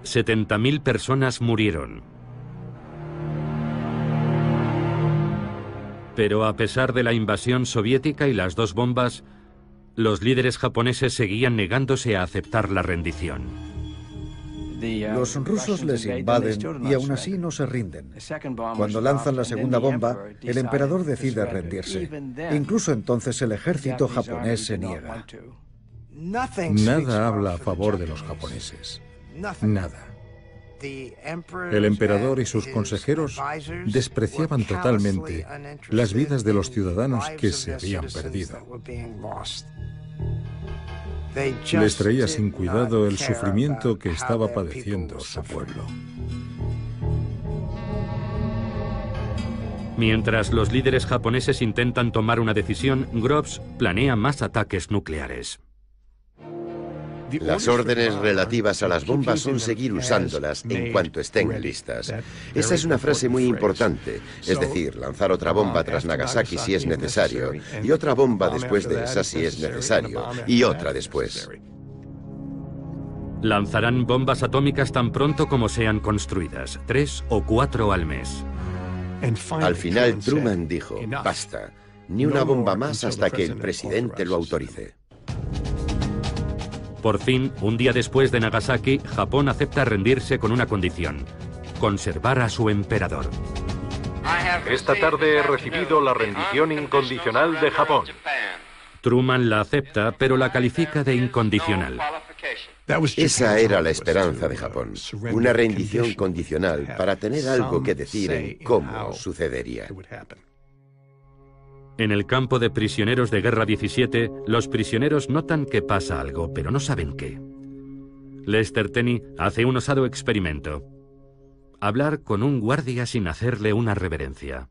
$70.000 personas murieron. Pero a pesar de la invasión soviética y las 2 bombas, los líderes japoneses seguían negándose a aceptar la rendición. Los rusos les invaden y aún así no se rinden. Cuando lanzan la segunda bomba, el emperador decide rendirse. Incluso entonces el ejército japonés se niega. Nada habla a favor de los japoneses. Nada. El emperador y sus consejeros despreciaban totalmente las vidas de los ciudadanos que se habían perdido. Les traía sin cuidado el sufrimiento que estaba padeciendo su pueblo. Mientras los líderes japoneses intentan tomar una decisión, Groves planea más ataques nucleares. Las órdenes relativas a las bombas son seguir usándolas en cuanto estén listas. Esa es una frase muy importante, es decir, lanzar otra bomba tras Nagasaki si es necesario, y otra bomba después de esa si es necesario, y otra después. Lanzarán bombas atómicas tan pronto como sean construidas, 3 o 4 al mes. Al final Truman dijo, basta. Ni una bomba más hasta que el presidente lo autorice. Por fin, un día después de Nagasaki, Japón acepta rendirse con una condición: conservar a su emperador. Esta tarde he recibido la rendición incondicional de Japón. Truman la acepta, pero la califica de incondicional. Esa era la esperanza de Japón, una rendición condicional para tener algo que decir en cómo sucedería. En el campo de prisioneros de guerra 17, los prisioneros notan que pasa algo, pero no saben qué. Lester Tenney hace un osado experimento: hablar con un guardia sin hacerle una reverencia.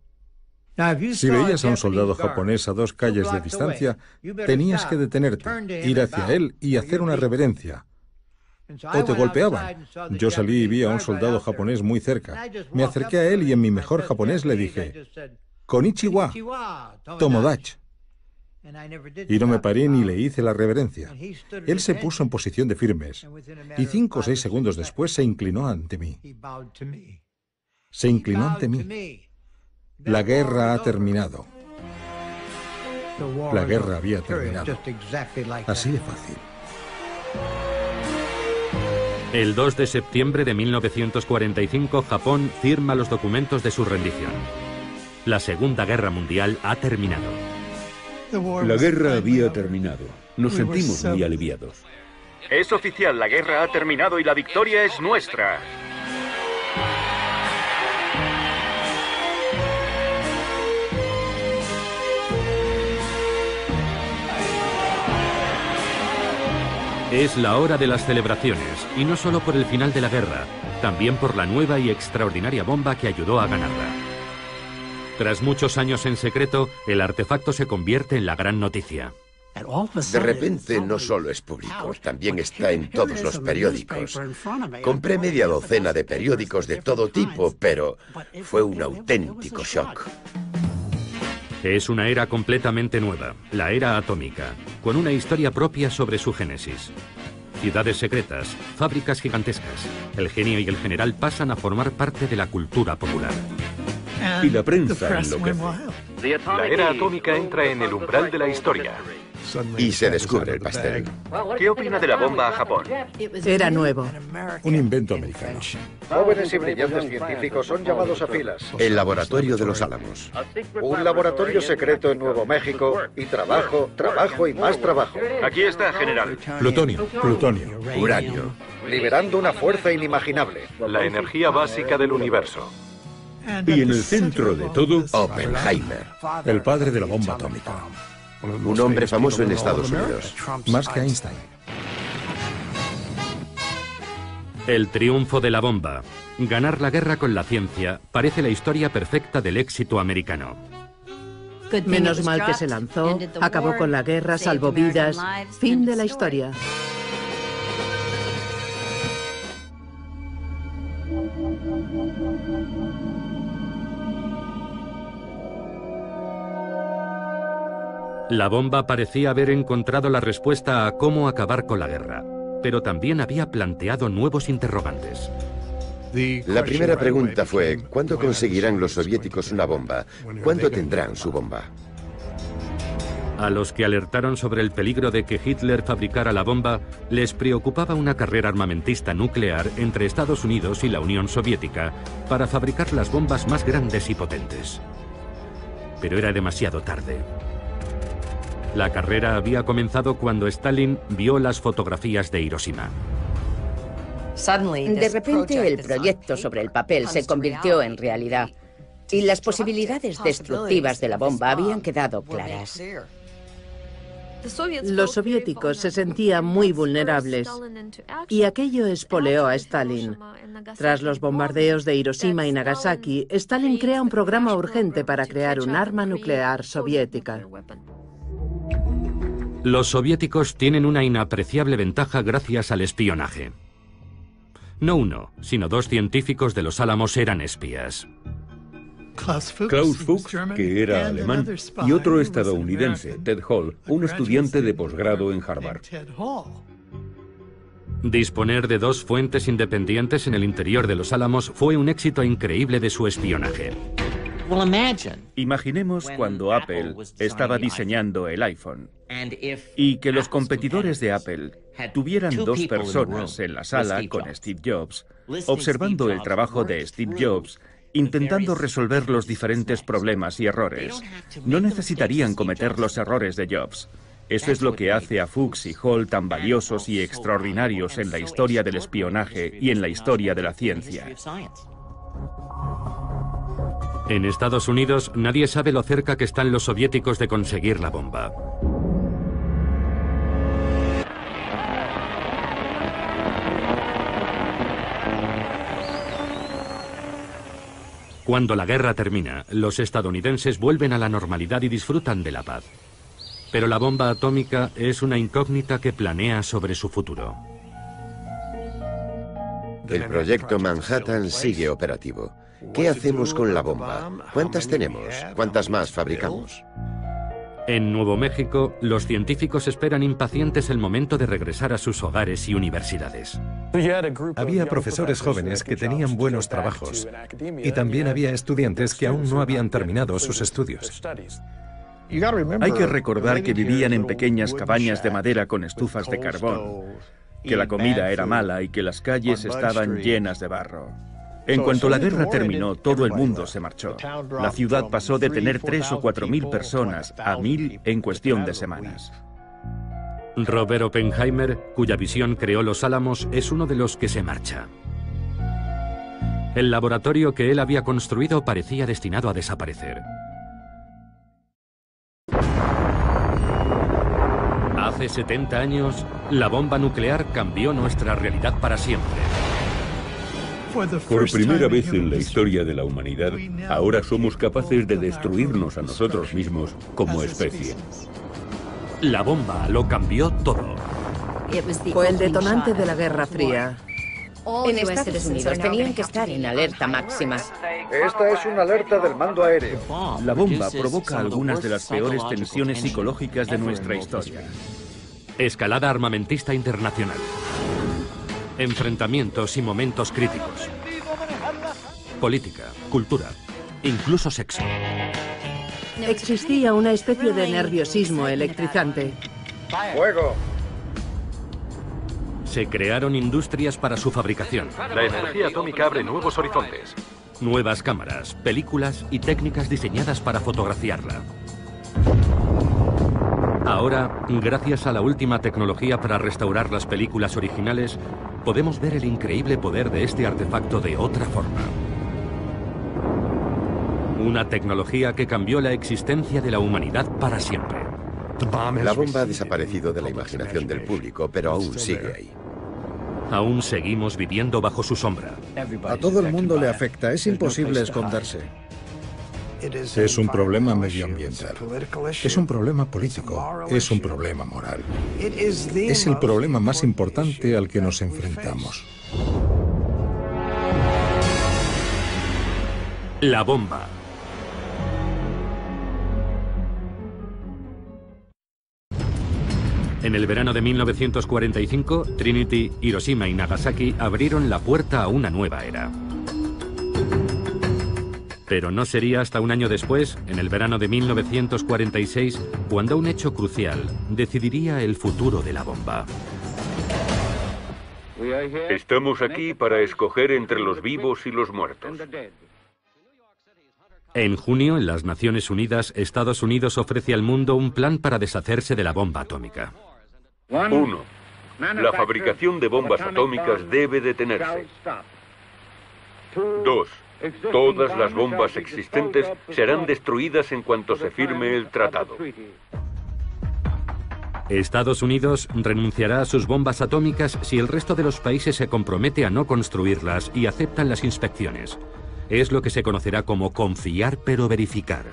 Si veías a un soldado japonés a 2 calles de distancia, tenías que detenerte, ir hacia él y hacer una reverencia. O te golpeaban. Yo salí y vi a un soldado japonés muy cerca. Me acerqué a él y en mi mejor japonés le dije: Konnichiwa, Tomodachi. Y no me paré ni le hice la reverencia. Él se puso en posición de firmes y 5 o 6 segundos después se inclinó ante mí. Se inclinó ante mí. La guerra ha terminado. La guerra había terminado. Así de fácil. El 2 de septiembre de 1945, Japón firma los documentos de su rendición. La Segunda Guerra Mundial ha terminado. La guerra había terminado. Nos sentimos muy aliviados. Es oficial, la guerra ha terminado y la victoria es nuestra. Es la hora de las celebraciones, y no solo por el final de la guerra, también por la nueva y extraordinaria bomba que ayudó a ganarla. Tras muchos años en secreto, el artefacto se convierte en la gran noticia. De repente no solo es público, también está en todos los periódicos. Compré media docena de periódicos de todo tipo, pero fue un auténtico shock. Es una era completamente nueva, la era atómica, con una historia propia sobre su génesis. Ciudades secretas, fábricas gigantescas, el genio y el general pasan a formar parte de la cultura popular. Y la prensa enloquece. La era atómica entra en el umbral de la historia. Y se descubre el pastel. ¿Qué opina de la bomba a Japón? Era nuevo. Un invento americano. Jóvenes y brillantes científicos son llamados a filas. El laboratorio de los Álamos. Un laboratorio secreto en Nuevo México y trabajo, trabajo y más trabajo. Aquí está, general. Plutonio. Plutonio. Uranio. Liberando una fuerza inimaginable. La energía básica del universo. Y en el centro de todo, Oppenheimer. El padre de la bomba atómica. Un hombre famoso en Estados Unidos. Más que Einstein. El triunfo de la bomba. Ganar la guerra con la ciencia parece la historia perfecta del éxito americano. Menos mal que se lanzó, acabó con la guerra, salvó vidas. Fin de la historia. La bomba parecía haber encontrado la respuesta a cómo acabar con la guerra, pero también había planteado nuevos interrogantes. La primera pregunta fue, ¿cuándo conseguirán los soviéticos una bomba? ¿Cuándo tendrán su bomba? A los que alertaron sobre el peligro de que Hitler fabricara la bomba, les preocupaba una carrera armamentista nuclear entre Estados Unidos y la Unión Soviética para fabricar las bombas más grandes y potentes. Pero era demasiado tarde. La carrera había comenzado cuando Stalin vio las fotografías de Hiroshima. De repente el proyecto sobre el papel se convirtió en realidad y las posibilidades destructivas de la bomba habían quedado claras. Los soviéticos se sentían muy vulnerables y aquello espoleó a Stalin. Tras los bombardeos de Hiroshima y Nagasaki, Stalin crea un programa urgente para crear un arma nuclear soviética. Los soviéticos tienen una inapreciable ventaja gracias al espionaje. No uno, sino 2 científicos de los Álamos eran espías. Klaus Fuchs, que era alemán, y otro estadounidense, Ted Hall, un estudiante de posgrado en Harvard. Disponer de 2 fuentes independientes en el interior de los Álamos fue un éxito increíble de su espionaje. Imaginemos cuando Apple estaba diseñando el iPhone y que los competidores de Apple tuvieran dos personas en la sala con Steve Jobs, observando el trabajo de Steve Jobs, intentando resolver los diferentes problemas y errores. No necesitarían cometer los errores de Jobs. Eso es lo que hace a Fuchs y Hall tan valiosos y extraordinarios en la historia del espionaje y en la historia de la ciencia. En Estados Unidos, nadie sabe lo cerca que están los soviéticos de conseguir la bomba. Cuando la guerra termina, los estadounidenses vuelven a la normalidad y disfrutan de la paz. Pero la bomba atómica es una incógnita que planea sobre su futuro. El proyecto Manhattan sigue operativo. ¿Qué hacemos con la bomba? ¿Cuántas tenemos? ¿Cuántas más fabricamos? En Nuevo México, los científicos esperan impacientes el momento de regresar a sus hogares y universidades. Había profesores jóvenes que tenían buenos trabajos y también había estudiantes que aún no habían terminado sus estudios. Hay que recordar que vivían en pequeñas cabañas de madera con estufas de carbón, que la comida era mala y que las calles estaban llenas de barro. En cuanto la guerra terminó, todo el mundo se marchó. La ciudad pasó de tener 3.000 o 4.000 personas a 1.000 en cuestión de semanas. Robert Oppenheimer, cuya visión creó Los Álamos, es uno de los que se marcha. El laboratorio que él había construido parecía destinado a desaparecer. Hace 70 años, la bomba nuclear cambió nuestra realidad para siempre. Por primera vez en la historia de la humanidad, ahora somos capaces de destruirnos a nosotros mismos como especie. La bomba lo cambió todo. Fue el detonante de la Guerra Fría. En Estados Unidos tenían que estar en alerta máxima. Esta es una alerta del mando aéreo. La bomba provoca algunas de las peores tensiones psicológicas de nuestra historia. Escalada armamentista internacional. Enfrentamientos y momentos críticos. Política, cultura, incluso sexo. Existía una especie de nerviosismo electrizante. ¡Fuego! Se crearon industrias para su fabricación. La energía atómica abre nuevos horizontes. Nuevas cámaras, películas y técnicas diseñadas para fotografiarla. Ahora, gracias a la última tecnología para restaurar las películas originales, podemos ver el increíble poder de este artefacto de otra forma. Una tecnología que cambió la existencia de la humanidad para siempre. La bomba ha desaparecido de la imaginación del público, pero aún sigue ahí. Aún seguimos viviendo bajo su sombra. A todo el mundo le afecta, es imposible esconderse. Es un problema medioambiental, es un problema político, es un problema moral. Es el problema más importante al que nos enfrentamos. La bomba. En el verano de 1945, Trinity, Hiroshima y Nagasaki abrieron la puerta a una nueva era. Pero no sería hasta un año después, en el verano de 1946, cuando un hecho crucial decidiría el futuro de la bomba. Estamos aquí para escoger entre los vivos y los muertos. En junio, en las Naciones Unidas, Estados Unidos ofrece al mundo un plan para deshacerse de la bomba atómica. 1. La fabricación de bombas atómicas debe detenerse. 2. Todas las bombas existentes serán destruidas en cuanto se firme el tratado. Estados Unidos renunciará a sus bombas atómicas si el resto de los países se compromete a no construirlas y aceptan las inspecciones. Es lo que se conocerá como confiar pero verificar.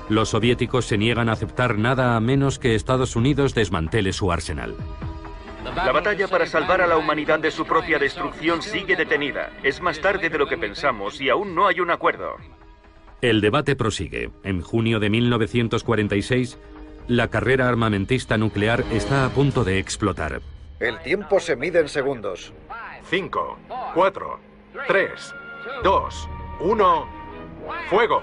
Los soviéticos se niegan a aceptar nada a menos que Estados Unidos desmantele su arsenal. La batalla para salvar a la humanidad de su propia destrucción sigue detenida. Es más tarde de lo que pensamos y aún no hay un acuerdo. El debate prosigue. En junio de 1946, la carrera armamentista nuclear está a punto de explotar. El tiempo se mide en segundos. 5, 4, 3, 2, 1... ¡Fuego!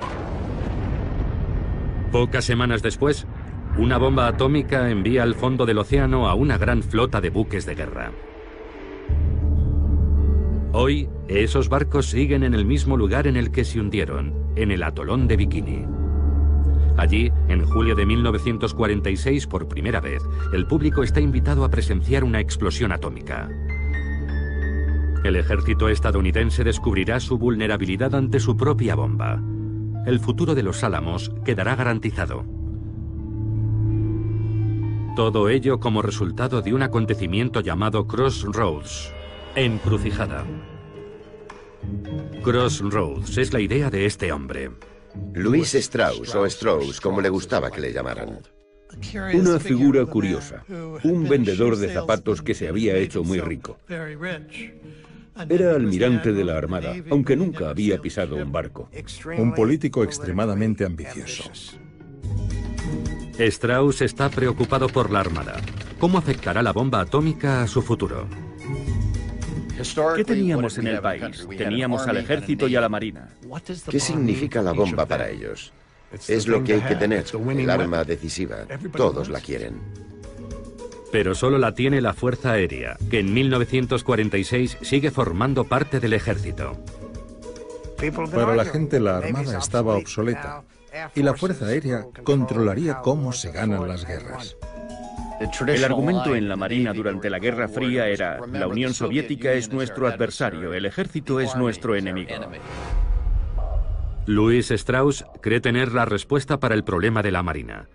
Pocas semanas después, una bomba atómica envía al fondo del océano a una gran flota de buques de guerra. Hoy, esos barcos siguen en el mismo lugar en el que se hundieron, en el atolón de Bikini. Allí, en julio de 1946, por primera vez, el público está invitado a presenciar una explosión atómica. El ejército estadounidense descubrirá su vulnerabilidad ante su propia bomba. El futuro de los Álamos quedará garantizado. Todo ello como resultado de un acontecimiento llamado Crossroads, encrucijada. Crossroads es la idea de este hombre. Louis Strauss, o Strauss, como le gustaba que le llamaran. Una figura curiosa, un vendedor de zapatos que se había hecho muy rico. Era almirante de la Armada, aunque nunca había pisado un barco. Un político extremadamente ambicioso. Strauss está preocupado por la Armada. ¿Cómo afectará la bomba atómica a su futuro? ¿Qué teníamos en el país? Teníamos al ejército y a la marina. ¿Qué significa la bomba para ellos? Es lo que hay que tener, el arma decisiva. Todos la quieren. Pero solo la tiene la Fuerza Aérea, que en 1946 sigue formando parte del ejército. Para la gente la Armada estaba obsoleta y la Fuerza Aérea controlaría cómo se ganan las guerras. El argumento en la Marina durante la Guerra Fría era: la Unión Soviética es nuestro adversario, el ejército es nuestro enemigo. Louis Strauss cree tener la respuesta para el problema de la Marina.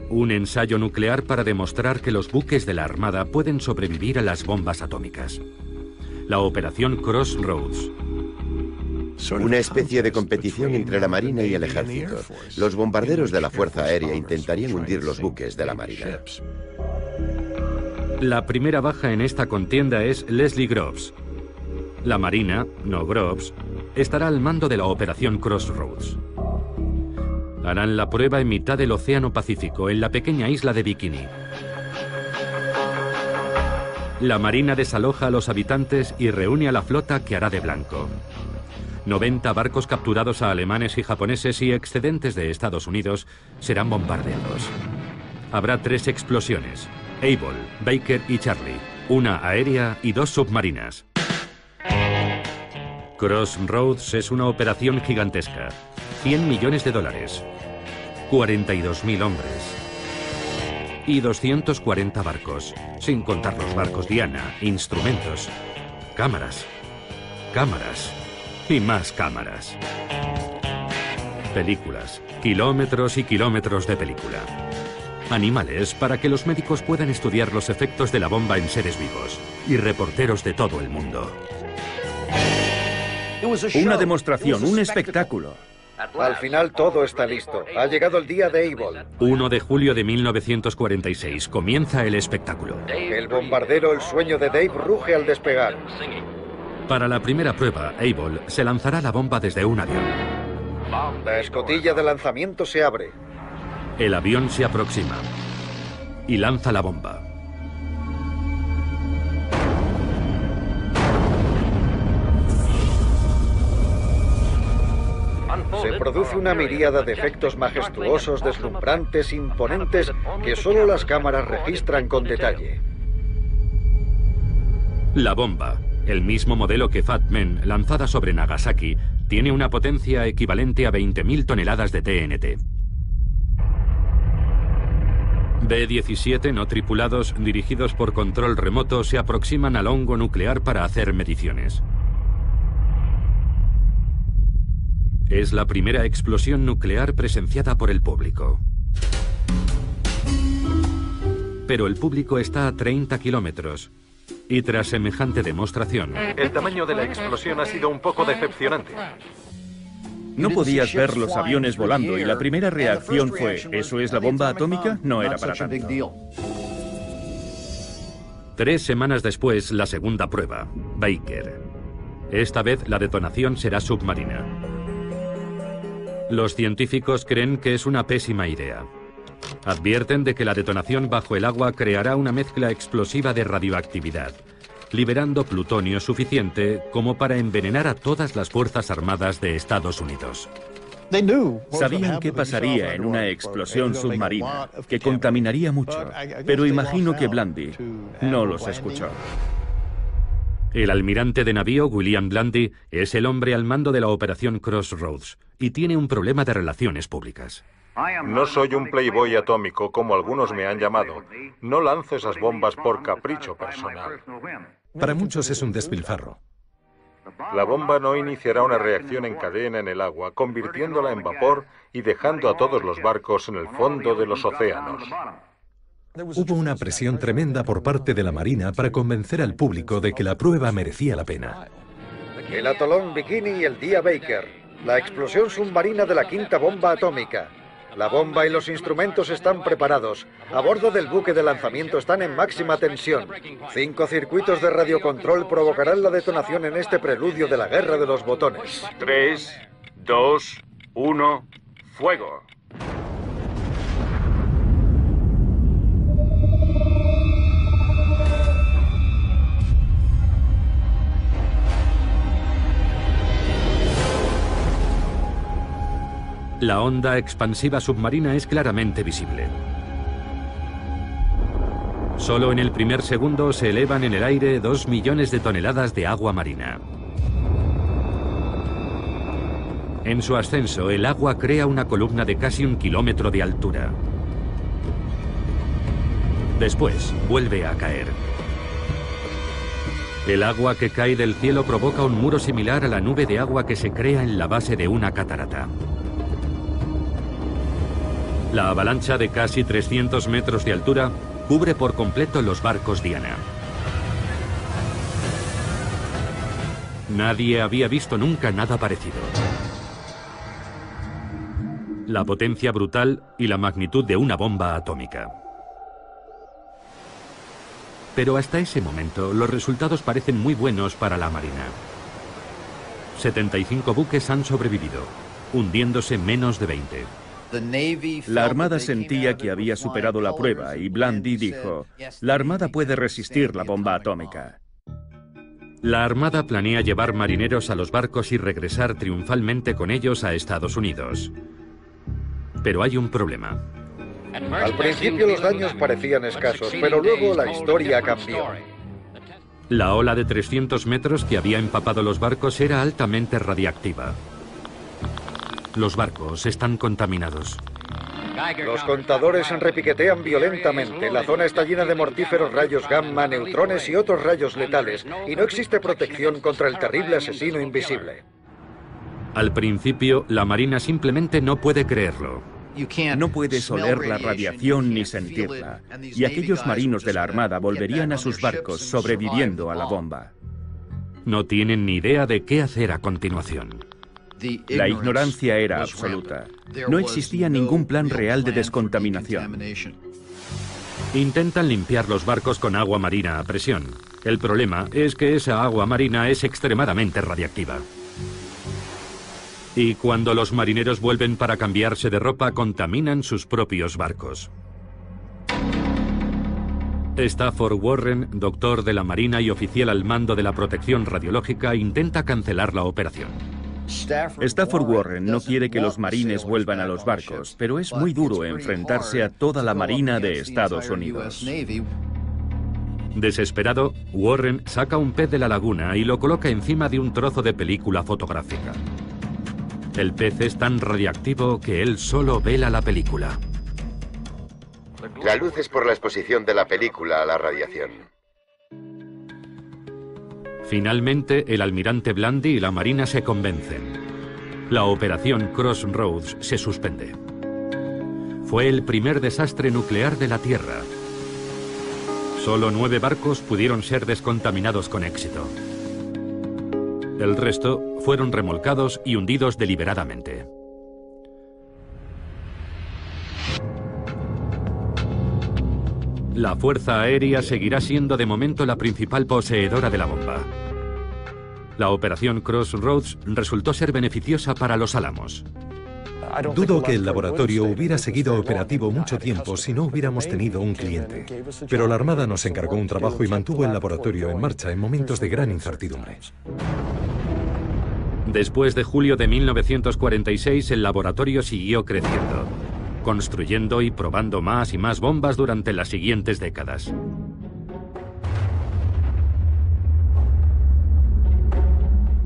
Un ensayo nuclear para demostrar que los buques de la Armada pueden sobrevivir a las bombas atómicas. La Operación Crossroads. Una especie de competición entre la Marina y el ejército. Los bombarderos de la Fuerza Aérea intentarían hundir los buques de la Marina. La primera baja en esta contienda es Leslie Groves. La Marina, no Groves, estará al mando de la Operación Crossroads. Harán la prueba en mitad del Océano Pacífico, en la pequeña isla de Bikini. La Marina desaloja a los habitantes y reúne a la flota que hará de blanco. 90 barcos capturados a alemanes y japoneses y excedentes de Estados Unidos serán bombardeados. Habrá 3 explosiones: Able, Baker y Charlie, una aérea y 2 submarinas. Crossroads es una operación gigantesca. $100 millones, 42.000 hombres y 240 barcos, sin contar los barcos Diana, instrumentos, cámaras, cámaras y más cámaras. Películas, kilómetros y kilómetros de película. Animales para que los médicos puedan estudiar los efectos de la bomba en seres vivos. Y reporteros de todo el mundo. Una demostración, un espectáculo. Al final todo está listo. Ha llegado el día de Able. 1 de julio de 1946. Comienza el espectáculo. El bombardero El Sueño de Dave ruge al despegar. Para la primera prueba, Able se lanzará la bomba desde un avión. La escotilla de lanzamiento se abre. El avión se aproxima y lanza la bomba. Se produce una miríada de efectos majestuosos, deslumbrantes, imponentes, que solo las cámaras registran con detalle. La bomba, el mismo modelo que Fat Man, lanzada sobre Nagasaki, tiene una potencia equivalente a 20.000 toneladas de TNT. B-17 no tripulados, dirigidos por control remoto, se aproximan al hongo nuclear para hacer mediciones. Es la primera explosión nuclear presenciada por el público. Pero el público está a 30 kilómetros. Y tras semejante demostración... El tamaño de la explosión ha sido un poco decepcionante. No podías ver los aviones volando y la primera reacción fue: ¿eso es la bomba atómica? No era para tanto. 3 semanas después, la segunda prueba, Baker. Esta vez la detonación será submarina. Los científicos creen que es una pésima idea. Advierten de que la detonación bajo el agua creará una mezcla explosiva de radioactividad. liberando plutonio suficiente como para envenenar a todas las Fuerzas Armadas de Estados Unidos. Sabían qué pasaría en una explosión submarina, que contaminaría mucho, pero imagino que Blandy no los escuchó. El almirante de navío William Blandy es el hombre al mando de la operación Crossroads y tiene un problema de relaciones públicas. No soy un playboy atómico como algunos me han llamado. No lance esas bombas por capricho personal. Para muchos es un despilfarro. La bomba no iniciará una reacción en cadena en el agua, convirtiéndola en vapor y dejando a todos los barcos en el fondo de los océanos. Hubo una presión tremenda por parte de la Marina para convencer al público de que la prueba merecía la pena. El atolón Bikini y el día Baker. La explosión submarina de la quinta bomba atómica. La bomba y los instrumentos están preparados. A bordo del buque de lanzamiento están en máxima tensión. 5 circuitos de radiocontrol provocarán la detonación en este preludio de la guerra de los botones. 3, 2, 1, fuego. La onda expansiva submarina es claramente visible. Solo en el primer segundo se elevan en el aire 2 millones de toneladas de agua marina. En su ascenso, el agua crea una columna de casi 1 kilómetro de altura. Después, vuelve a caer. El agua que cae del cielo provoca un muro similar a la nube de agua que se crea en la base de una catarata. La avalancha de casi 300 metros de altura cubre por completo los barcos Diana. Nadie había visto nunca nada parecido. La potencia brutal y la magnitud de una bomba atómica. Pero hasta ese momento los resultados parecen muy buenos para la Marina. 75 buques han sobrevivido, hundiéndose menos de 20. La Armada sentía que había superado la prueba y Blandy dijo, la Armada puede resistir la bomba atómica. La Armada planea llevar marineros a los barcos y regresar triunfalmente con ellos a Estados Unidos. Pero hay un problema. Al principio los daños parecían escasos, pero luego la historia cambió. La ola de 300 metros que había empapado los barcos era altamente radiactiva. Los barcos están contaminados. Los contadores repiquetean violentamente. La zona está llena de mortíferos rayos gamma, neutrones y otros rayos letales, y no existe protección contra el terrible asesino invisible. Al principio, la Marina simplemente no puede creerlo. No puedes oler la radiación ni sentirla, y aquellos marinos de la Armada volverían a sus barcos sobreviviendo a la bomba. No tienen ni idea de qué hacer a continuación. La ignorancia era absoluta. No existía ningún plan real de descontaminación. Intentan limpiar los barcos con agua marina a presión. El problema es que esa agua marina es extremadamente radiactiva. Y cuando los marineros vuelven para cambiarse de ropa, contaminan sus propios barcos. Stafford Warren, doctor de la Marina y oficial al mando de la protección radiológica, intenta cancelar la operación. Stafford Warren no quiere que los marines vuelvan a los barcos, pero es muy duro enfrentarse a toda la Marina de Estados Unidos. Desesperado, Warren saca un pez de la laguna y lo coloca encima de un trozo de película fotográfica. El pez es tan radiactivo que él solo vela la película. La luz es por la exposición de la película a la radiación. Finalmente, el almirante Blandy y la Marina se convencen. La operación Crossroads se suspende. Fue el primer desastre nuclear de la Tierra. Solo 9 barcos pudieron ser descontaminados con éxito. El resto fueron remolcados y hundidos deliberadamente. La Fuerza Aérea seguirá siendo de momento la principal poseedora de la bomba. La operación Crossroads resultó ser beneficiosa para los Álamos. Dudo que el laboratorio hubiera seguido operativo mucho tiempo si no hubiéramos tenido un cliente. Pero la Armada nos encargó un trabajo y mantuvo el laboratorio en marcha en momentos de gran incertidumbre. Después de julio de 1946, el laboratorio siguió creciendo, construyendo y probando más y más bombas durante las siguientes décadas.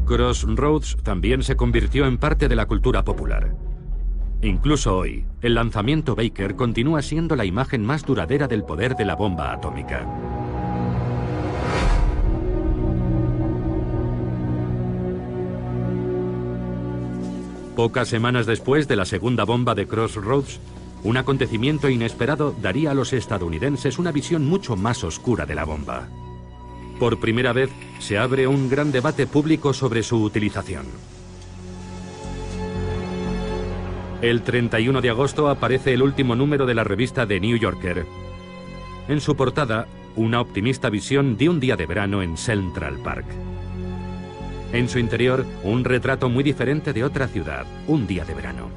Crossroads también se convirtió en parte de la cultura popular. Incluso hoy, el lanzamiento Baker continúa siendo la imagen más duradera del poder de la bomba atómica. Pocas semanas después de la segunda bomba de Crossroads, un acontecimiento inesperado daría a los estadounidenses una visión mucho más oscura de la bomba. Por primera vez, se abre un gran debate público sobre su utilización. El 31 de agosto aparece el último número de la revista The New Yorker. En su portada, una optimista visión de un día de verano en Central Park. En su interior, un retrato muy diferente de otra ciudad, un día de verano.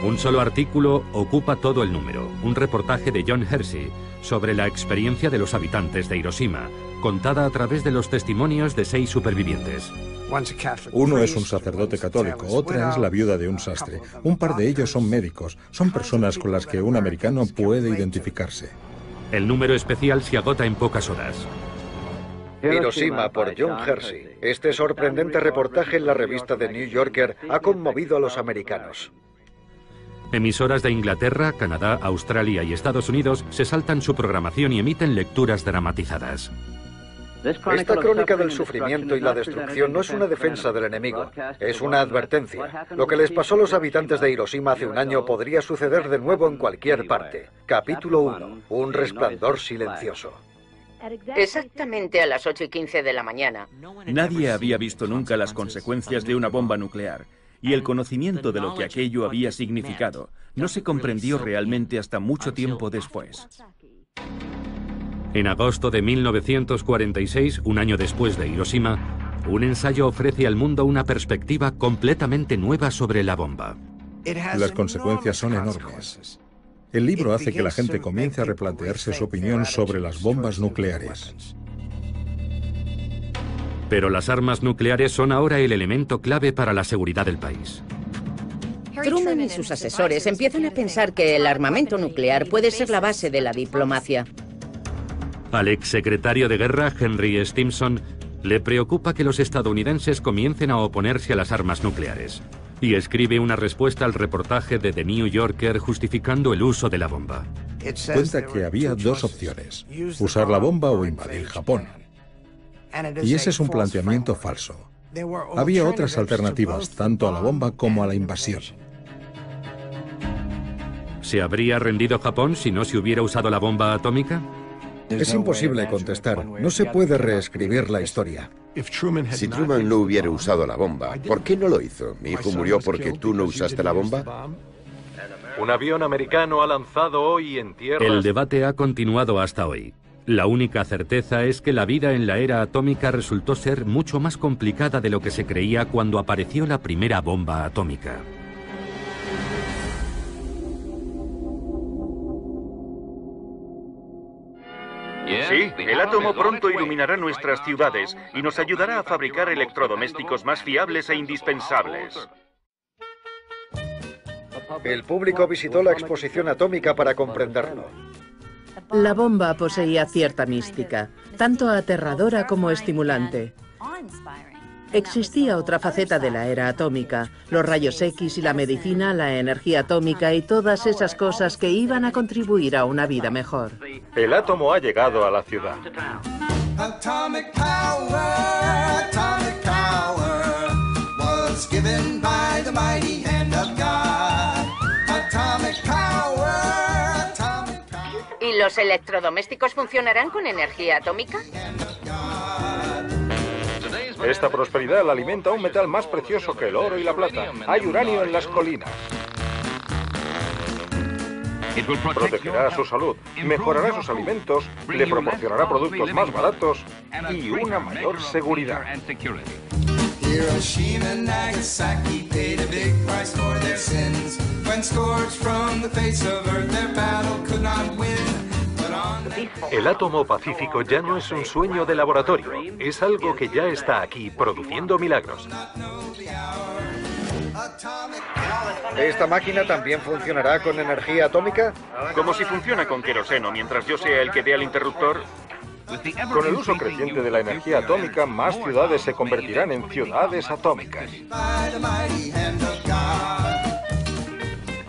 Un solo artículo ocupa todo el número, un reportaje de John Hersey sobre la experiencia de los habitantes de Hiroshima, contada a través de los testimonios de 6 supervivientes. Uno es un sacerdote católico, otra es la viuda de un sastre. Un par de ellos son médicos, son personas con las que un americano puede identificarse. El número especial se agota en pocas horas. Hiroshima por John Hersey. Este sorprendente reportaje en la revista The New Yorker ha conmovido a los americanos. Emisoras de Inglaterra, Canadá, Australia y Estados Unidos se saltan su programación y emiten lecturas dramatizadas. Esta crónica del sufrimiento y la destrucción no es una defensa del enemigo, es una advertencia. Lo que les pasó a los habitantes de Hiroshima hace un año podría suceder de nuevo en cualquier parte. Capítulo 1. Un resplandor silencioso. Exactamente a las 8:15 de la mañana. Nadie había visto nunca las consecuencias de una bomba nuclear, y el conocimiento de lo que aquello había significado no se comprendió realmente hasta mucho tiempo después. En agosto de 1946, un año después de Hiroshima, un ensayo ofrece al mundo una perspectiva completamente nueva sobre la bomba. Las consecuencias son enormes. El libro hace que la gente comience a replantearse su opinión sobre las bombas nucleares. Pero las armas nucleares son ahora el elemento clave para la seguridad del país. Truman y sus asesores empiezan a pensar que el armamento nuclear puede ser la base de la diplomacia. Al exsecretario de Guerra, Henry Stimson, le preocupa que los estadounidenses comiencen a oponerse a las armas nucleares. Y escribe una respuesta al reportaje de The New Yorker justificando el uso de la bomba. Cuenta que había 2 opciones, usar la bomba o invadir Japón. Y ese es un planteamiento falso. Había otras alternativas, tanto a la bomba como a la invasión. ¿Se habría rendido Japón si no se hubiera usado la bomba atómica? Es imposible contestar. No se puede reescribir la historia. Si Truman no hubiera usado la bomba, ¿por qué no lo hizo? ¿Mi hijo murió porque tú no usaste la bomba? Un avión americano ha lanzado hoy en tierra. El debate ha continuado hasta hoy. La única certeza es que la vida en la era atómica resultó ser mucho más complicada de lo que se creía cuando apareció la primera bomba atómica. Sí, el átomo pronto iluminará nuestras ciudades y nos ayudará a fabricar electrodomésticos más fiables e indispensables. El público visitó la exposición atómica para comprenderlo. La bomba poseía cierta mística, tanto aterradora como estimulante. Existía otra faceta de la era atómica, los rayos X y la medicina, la energía atómica y todas esas cosas que iban a contribuir a una vida mejor. El átomo ha llegado a la ciudad. Atomic power was given by the mighty hand of God. Atomic power, atomic power. ¿Y los electrodomésticos funcionarán con energía atómica? Esta prosperidad la alimenta un metal más precioso que el oro y la plata. Hay uranio en las colinas. Protegerá su salud, mejorará sus alimentos, le proporcionará productos más baratos y una mayor seguridad. Hiroshima and Nagasaki paid a big price for their sins. When scourged from the face of earth, their battle could not win. El átomo pacífico ya no es un sueño de laboratorio, es algo que ya está aquí, produciendo milagros. ¿Esta máquina también funcionará con energía atómica? Como si funciona con queroseno, mientras yo sea el que dé al interruptor. Con el uso creciente de la energía atómica, más ciudades se convertirán en ciudades atómicas.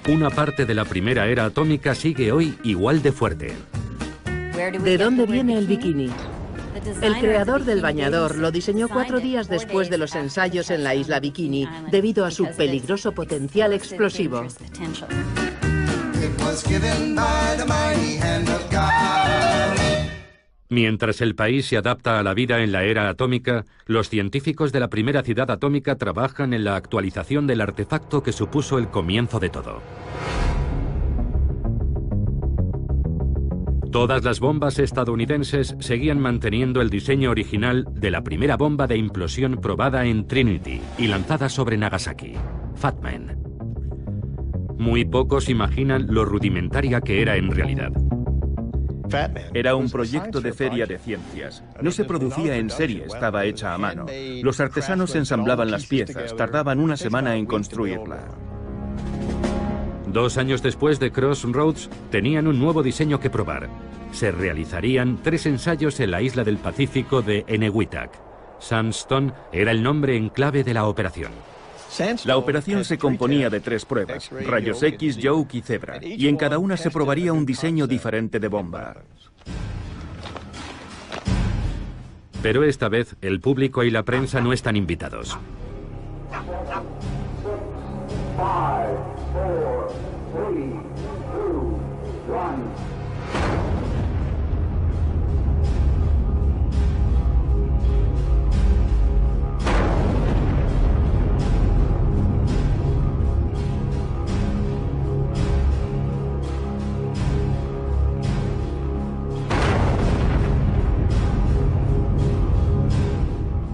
Una parte de la primera era atómica sigue hoy igual de fuerte. ¿De dónde viene el bikini? El creador del bañador lo diseñó 4 días después de los ensayos en la isla Bikini, debido a su peligroso potencial explosivo. Mientras el país se adapta a la vida en la era atómica, los científicos de la primera ciudad atómica trabajan en la actualización del artefacto que supuso el comienzo de todo. Todas las bombas estadounidenses seguían manteniendo el diseño original de la primera bomba de implosión probada en Trinity y lanzada sobre Nagasaki, Fat Man. Muy pocos imaginan lo rudimentaria que era en realidad. Era un proyecto de feria de ciencias. No se producía en serie, estaba hecha a mano. Los artesanos ensamblaban las piezas, tardaban una semana en construirla. 2 años después de Crossroads, tenían un nuevo diseño que probar. Se realizarían 3 ensayos en la isla del Pacífico de Enewetak. Sandstone era el nombre en clave de la operación. La operación se componía de 3 pruebas, rayos X, Yoke y Zebra, y en cada una se probaría un diseño diferente de bomba. Pero esta vez el público y la prensa no están invitados. 5, 4, 3, 2, 1.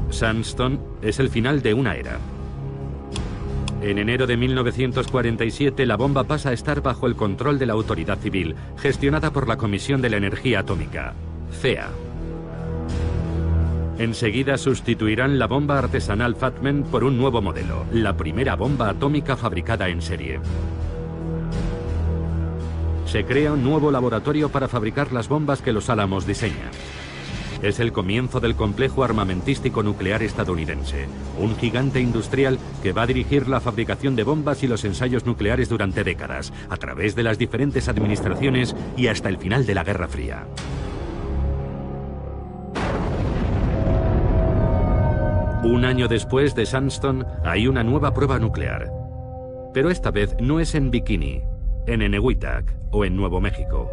Sandstone es el final de una era. En enero de 1947, la bomba pasa a estar bajo el control de la autoridad civil, gestionada por la Comisión de la Energía Atómica, CEA. Enseguida sustituirán la bomba artesanal Fat Man por un nuevo modelo, la primera bomba atómica fabricada en serie. Se crea un nuevo laboratorio para fabricar las bombas que los Álamos diseñan. Es el comienzo del complejo armamentístico nuclear estadounidense, un gigante industrial que va a dirigir la fabricación de bombas y los ensayos nucleares durante décadas, a través de las diferentes administraciones y hasta el final de la Guerra Fría. Un año después de Sandstone hay una nueva prueba nuclear. Pero esta vez no es en Bikini, en Enewetak o en Nuevo México.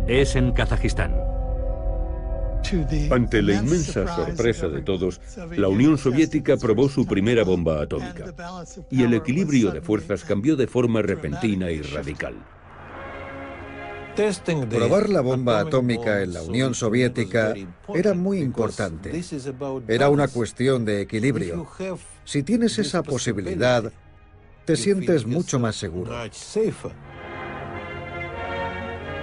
Es en Kazajistán. Ante la inmensa sorpresa de todos, la Unión Soviética probó su primera bomba atómica, y el equilibrio de fuerzas cambió de forma repentina y radical. Probar la bomba atómica en la Unión Soviética era muy importante. Era una cuestión de equilibrio. Si tienes esa posibilidad, te sientes mucho más seguro.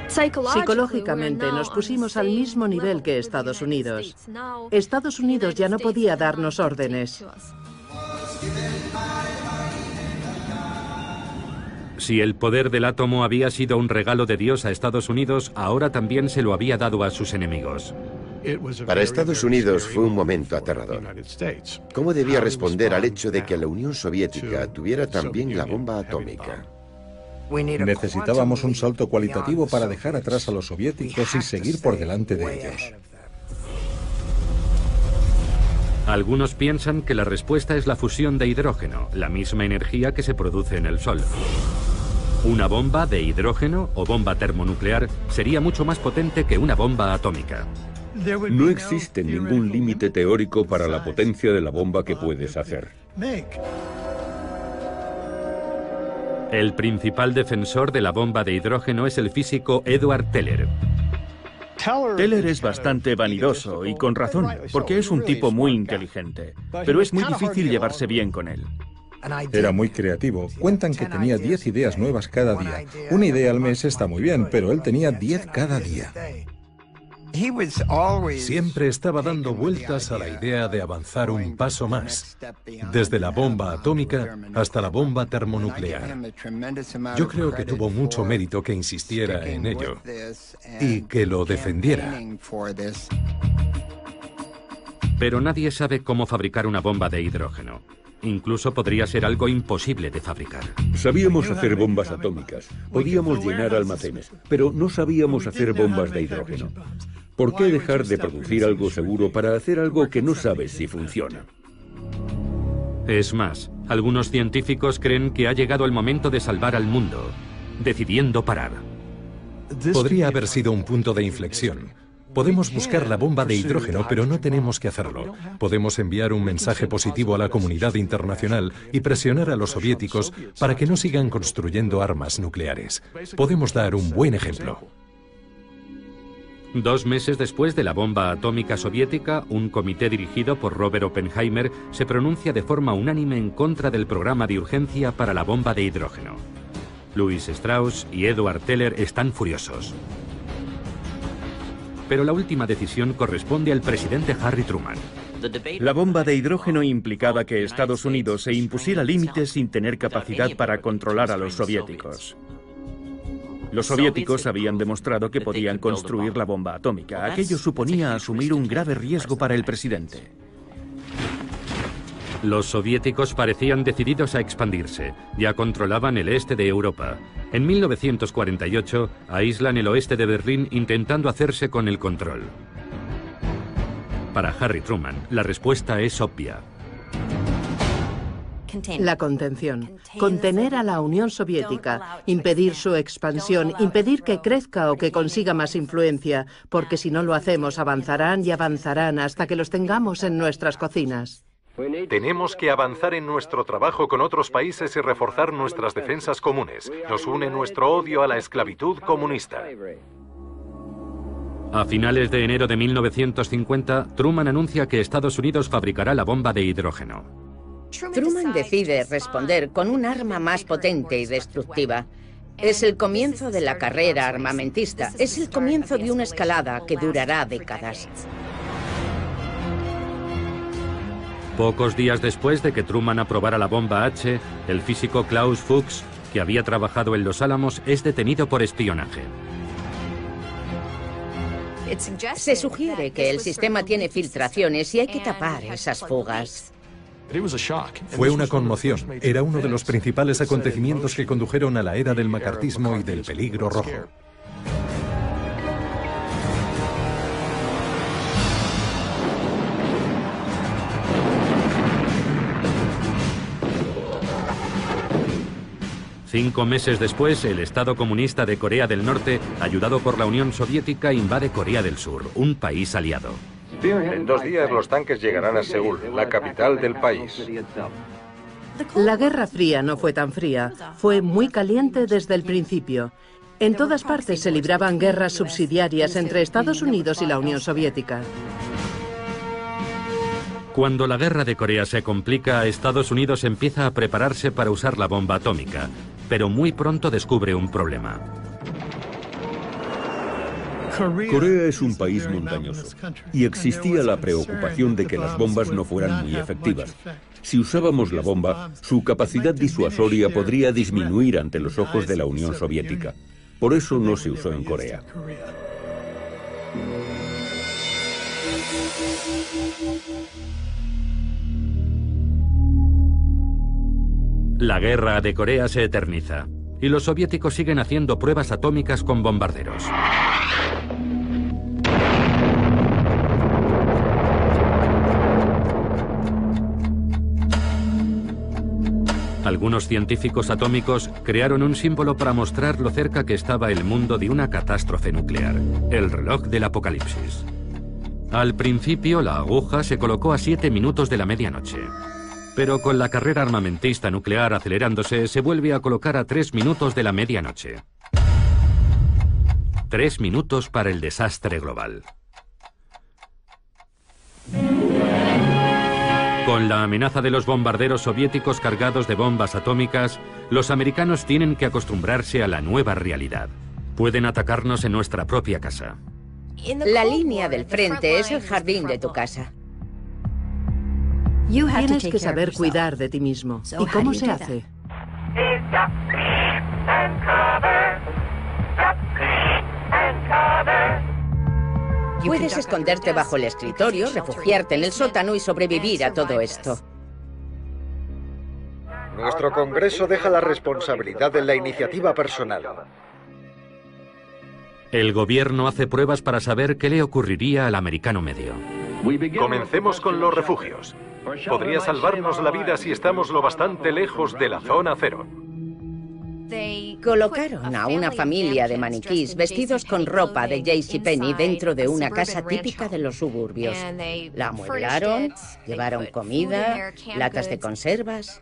Psicológicamente nos pusimos al mismo nivel que Estados Unidos. Estados Unidos ya no podía darnos órdenes. Si el poder del átomo había sido un regalo de Dios a Estados Unidos, ahora también se lo había dado a sus enemigos. Para Estados Unidos fue un momento aterrador. ¿Cómo debía responder al hecho de que la Unión Soviética tuviera también la bomba atómica? Necesitábamos un salto cualitativo para dejar atrás a los soviéticos y seguir por delante de ellos. Algunos piensan que la respuesta es la fusión de hidrógeno, la misma energía que se produce en el Sol. Una bomba de hidrógeno o bomba termonuclear sería mucho más potente que una bomba atómica. No existe ningún límite teórico para la potencia de la bomba que puedes hacer. El principal defensor de la bomba de hidrógeno es el físico Edward Teller. Teller es bastante vanidoso y con razón, porque es un tipo muy inteligente, pero es muy difícil llevarse bien con él. Era muy creativo. Cuentan que tenía 10 ideas nuevas cada día. Una idea al mes está muy bien, pero él tenía 10 cada día. Siempre estaba dando vueltas a la idea de avanzar un paso más, desde la bomba atómica hasta la bomba termonuclear. Yo creo que tuvo mucho mérito que insistiera en ello y que lo defendiera. Pero nadie sabe cómo fabricar una bomba de hidrógeno. Incluso podría ser algo imposible de fabricar. Sabíamos hacer bombas atómicas, podíamos llenar almacenes, pero no sabíamos hacer bombas de hidrógeno. ¿Por qué dejar de producir algo seguro para hacer algo que no sabes si funciona? Es más, algunos científicos creen que ha llegado el momento de salvar al mundo, decidiendo parar. Podría haber sido un punto de inflexión. Podemos buscar la bomba de hidrógeno, pero no tenemos que hacerlo. Podemos enviar un mensaje positivo a la comunidad internacional y presionar a los soviéticos para que no sigan construyendo armas nucleares. Podemos dar un buen ejemplo. 2 meses después de la bomba atómica soviética, un comité dirigido por Robert Oppenheimer se pronuncia de forma unánime en contra del programa de urgencia para la bomba de hidrógeno. Louis Strauss y Edward Teller están furiosos. Pero la última decisión corresponde al presidente Harry Truman. La bomba de hidrógeno implicaba que Estados Unidos se impusiera límites sin tener capacidad para controlar a los soviéticos. Los soviéticos habían demostrado que podían construir la bomba atómica. Aquello suponía asumir un grave riesgo para el presidente. Los soviéticos parecían decididos a expandirse. Ya controlaban el este de Europa. En 1948 aíslan el oeste de Berlín intentando hacerse con el control. Para Harry Truman, la respuesta es obvia. La contención. Contener a la Unión Soviética, impedir su expansión, impedir que crezca o que consiga más influencia, porque si no lo hacemos avanzarán y avanzarán hasta que los tengamos en nuestras cocinas. Tenemos que avanzar en nuestro trabajo con otros países y reforzar nuestras defensas comunes. Nos une nuestro odio a la esclavitud comunista. A finales de enero de 1950, Truman anuncia que Estados Unidos fabricará la bomba de hidrógeno. Truman decide responder con un arma más potente y destructiva. Es el comienzo de la carrera armamentista. Es el comienzo de una escalada que durará décadas. Pocos días después de que Truman aprobara la bomba H, el físico Klaus Fuchs, que había trabajado en Los Álamos, es detenido por espionaje. Se sugiere que el sistema tiene filtraciones y hay que tapar esas fugas. Fue una conmoción. Era uno de los principales acontecimientos que condujeron a la era del macartismo y del peligro rojo. Cinco meses después, el Estado comunista de Corea del Norte, ayudado por la Unión Soviética, invade Corea del Sur, un país aliado. En 2 días los tanques llegarán a Seúl, la capital del país. La Guerra Fría no fue tan fría, fue muy caliente desde el principio. En todas partes se libraban guerras subsidiarias entre Estados Unidos y la Unión Soviética. Cuando la guerra de Corea se complica, Estados Unidos empieza a prepararse para usar la bomba atómica, pero muy pronto descubre un problema. Corea es un país montañoso y existía la preocupación de que las bombas no fueran muy efectivas. Si usábamos la bomba, su capacidad disuasoria podría disminuir ante los ojos de la Unión Soviética. Por eso no se usó en Corea. La guerra de Corea se eterniza y los soviéticos siguen haciendo pruebas atómicas con bombarderos. Algunos científicos atómicos crearon un símbolo para mostrar lo cerca que estaba el mundo de una catástrofe nuclear, el reloj del apocalipsis. Al principio, la aguja se colocó a 7 minutos de la medianoche. Pero con la carrera armamentista nuclear acelerándose, se vuelve a colocar a 3 minutos de la medianoche. 3 minutos para el desastre global. Con la amenaza de los bombarderos soviéticos cargados de bombas atómicas, los americanos tienen que acostumbrarse a la nueva realidad. Pueden atacarnos en nuestra propia casa. La línea del frente es el jardín de tu casa. Tienes que saber cuidar de ti mismo. ¿Y cómo se hace? Puedes esconderte bajo el escritorio, refugiarte en el sótano y sobrevivir a todo esto. Nuestro Congreso deja la responsabilidad en la iniciativa personal. El gobierno hace pruebas para saber qué le ocurriría al americano medio. Comencemos con los refugios. Podría salvarnos la vida si estamos lo bastante lejos de la zona cero. Colocaron a una familia de maniquís vestidos con ropa de JCPenney dentro de una casa típica de los suburbios. La amueblaron, llevaron comida, latas de conservas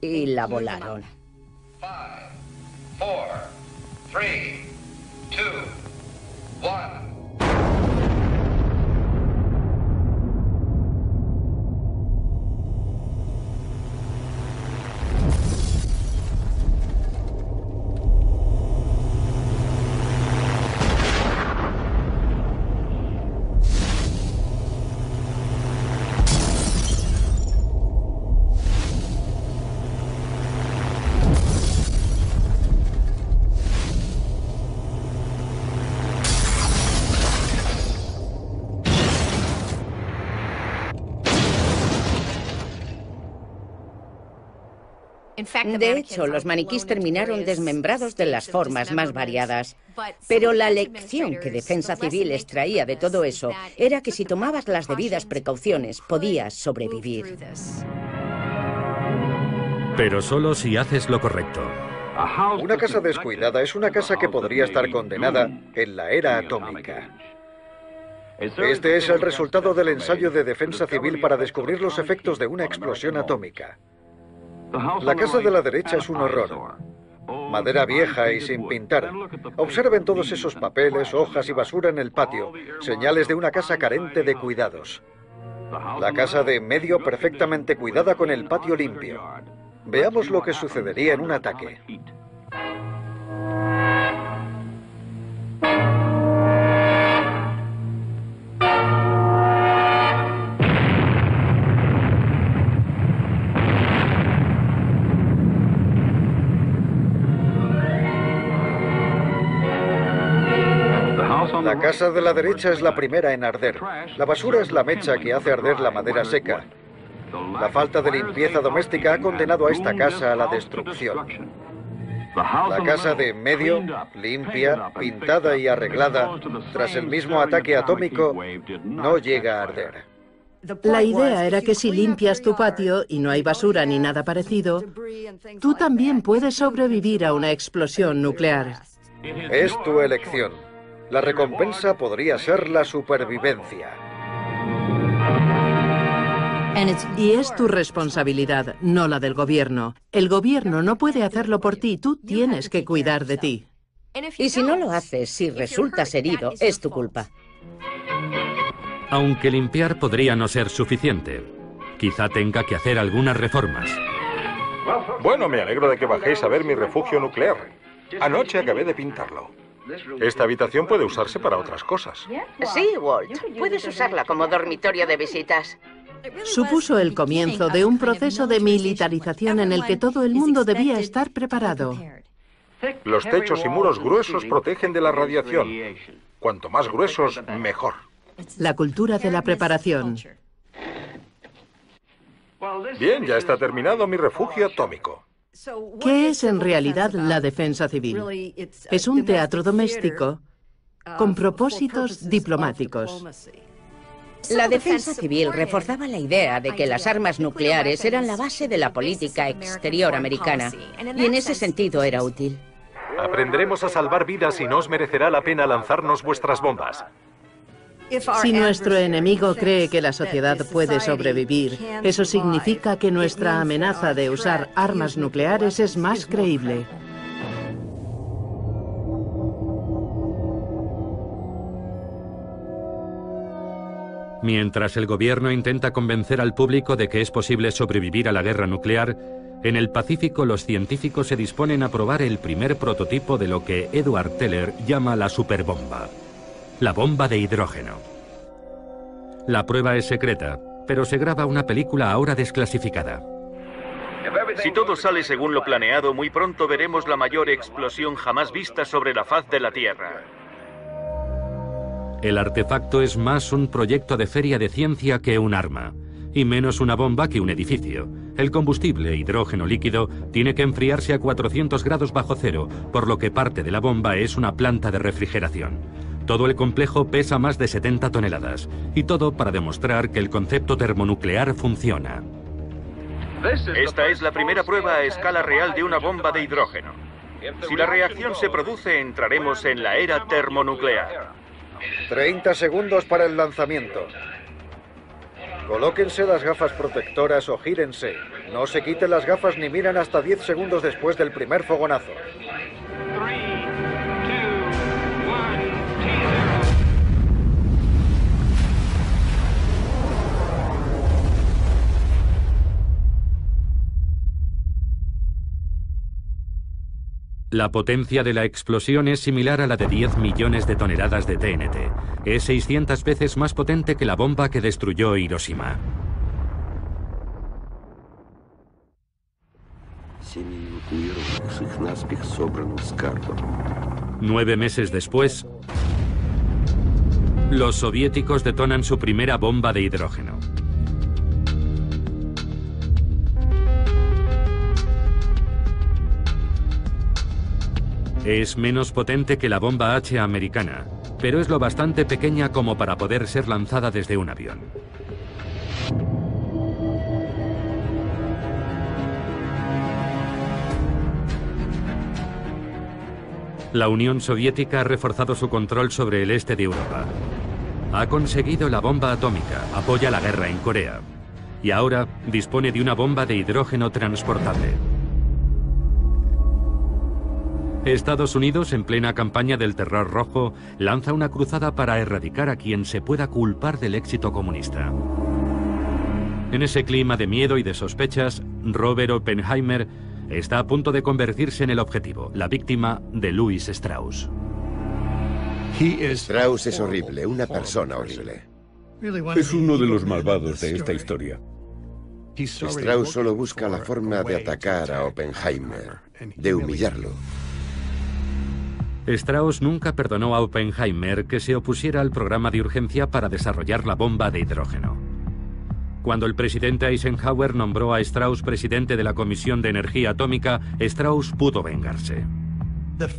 y la volaron. 5, 4, 3, 2, 1. De hecho, los maniquís terminaron desmembrados de las formas más variadas. Pero la lección que Defensa Civil extraía de todo eso era que si tomabas las debidas precauciones, podías sobrevivir. Pero solo si haces lo correcto. Una casa descuidada es una casa que podría estar condenada en la era atómica. Este es el resultado del ensayo de Defensa Civil para descubrir los efectos de una explosión atómica. La casa de la derecha es un horror. Madera vieja y sin pintar. Observen todos esos papeles, hojas y basura en el patio, señales de una casa carente de cuidados. La casa de en medio perfectamente cuidada con el patio limpio. Veamos lo que sucedería en un ataque. La casa de la derecha es la primera en arder. La basura es la mecha que hace arder la madera seca. La falta de limpieza doméstica ha condenado a esta casa a la destrucción. La casa de en medio, limpia, pintada y arreglada, tras el mismo ataque atómico, no llega a arder. La idea era que si limpias tu patio y no hay basura ni nada parecido, tú también puedes sobrevivir a una explosión nuclear. Es tu elección. La recompensa podría ser la supervivencia. Y es tu responsabilidad, no la del gobierno. El gobierno no puede hacerlo por ti, tú tienes que cuidar de ti. Y si no lo haces, si resultas herido, es tu culpa. Aunque limpiar podría no ser suficiente. Quizá tenga que hacer algunas reformas. Bueno, me alegro de que bajéis a ver mi refugio nuclear. Anoche acabé de pintarlo. Esta habitación puede usarse para otras cosas. Sí, Walt. Puedes usarla como dormitorio de visitas. Supuso el comienzo de un proceso de militarización en el que todo el mundo debía estar preparado. Los techos y muros gruesos protegen de la radiación. Cuanto más gruesos, mejor. La cultura de la preparación. Bien, ya está terminado mi refugio atómico. ¿Qué es en realidad la defensa civil? Es un teatro doméstico con propósitos diplomáticos. La defensa civil reforzaba la idea de que las armas nucleares eran la base de la política exterior americana, y en ese sentido era útil. Aprenderemos a salvar vidas y no os merecerá la pena lanzarnos vuestras bombas. Si nuestro enemigo cree que la sociedad puede sobrevivir, eso significa que nuestra amenaza de usar armas nucleares es más creíble. Mientras el gobierno intenta convencer al público de que es posible sobrevivir a la guerra nuclear, en el Pacífico los científicos se disponen a probar el primer prototipo de lo que Edward Teller llama la superbomba, la bomba de hidrógeno. La prueba es secreta, pero se graba una película ahora desclasificada. Si todo sale según lo planeado, muy pronto veremos la mayor explosión jamás vista sobre la faz de la Tierra. El artefacto es más un proyecto de feria de ciencia que un arma, y menos una bomba que un edificio. El combustible, hidrógeno líquido, tiene que enfriarse a 400 grados bajo cero, por lo que parte de la bomba es una planta de refrigeración. Todo el complejo pesa más de 70 toneladas, y todo para demostrar que el concepto termonuclear funciona. Esta es la primera prueba a escala real de una bomba de hidrógeno. Si la reacción se produce, entraremos en la era termonuclear. 30 segundos para el lanzamiento. Colóquense las gafas protectoras o gírense. No se quiten las gafas ni miran hasta 10 segundos después del primer fogonazo. La potencia de la explosión es similar a la de 10 millones de toneladas de TNT. Es 600 veces más potente que la bomba que destruyó Hiroshima. Nueve meses después, los soviéticos detonan su primera bomba de hidrógeno. Es menos potente que la bomba H americana, pero es lo bastante pequeña como para poder ser lanzada desde un avión. La Unión Soviética ha reforzado su control sobre el este de Europa. Ha conseguido la bomba atómica, apoya la guerra en Corea. Y ahora dispone de una bomba de hidrógeno transportable. Estados Unidos, en plena campaña del Terror Rojo, lanza una cruzada para erradicar a quien se pueda culpar del éxito comunista. En ese clima de miedo y de sospechas, Robert Oppenheimer está a punto de convertirse en el objetivo, la víctima de Louis Strauss. Strauss es horrible, una persona horrible. Es uno de los malvados de esta historia. Strauss solo busca la forma de atacar a Oppenheimer, de humillarlo. Strauss nunca perdonó a Oppenheimer que se opusiera al programa de urgencia para desarrollar la bomba de hidrógeno. Cuando el presidente Eisenhower nombró a Strauss presidente de la Comisión de Energía Atómica, Strauss pudo vengarse.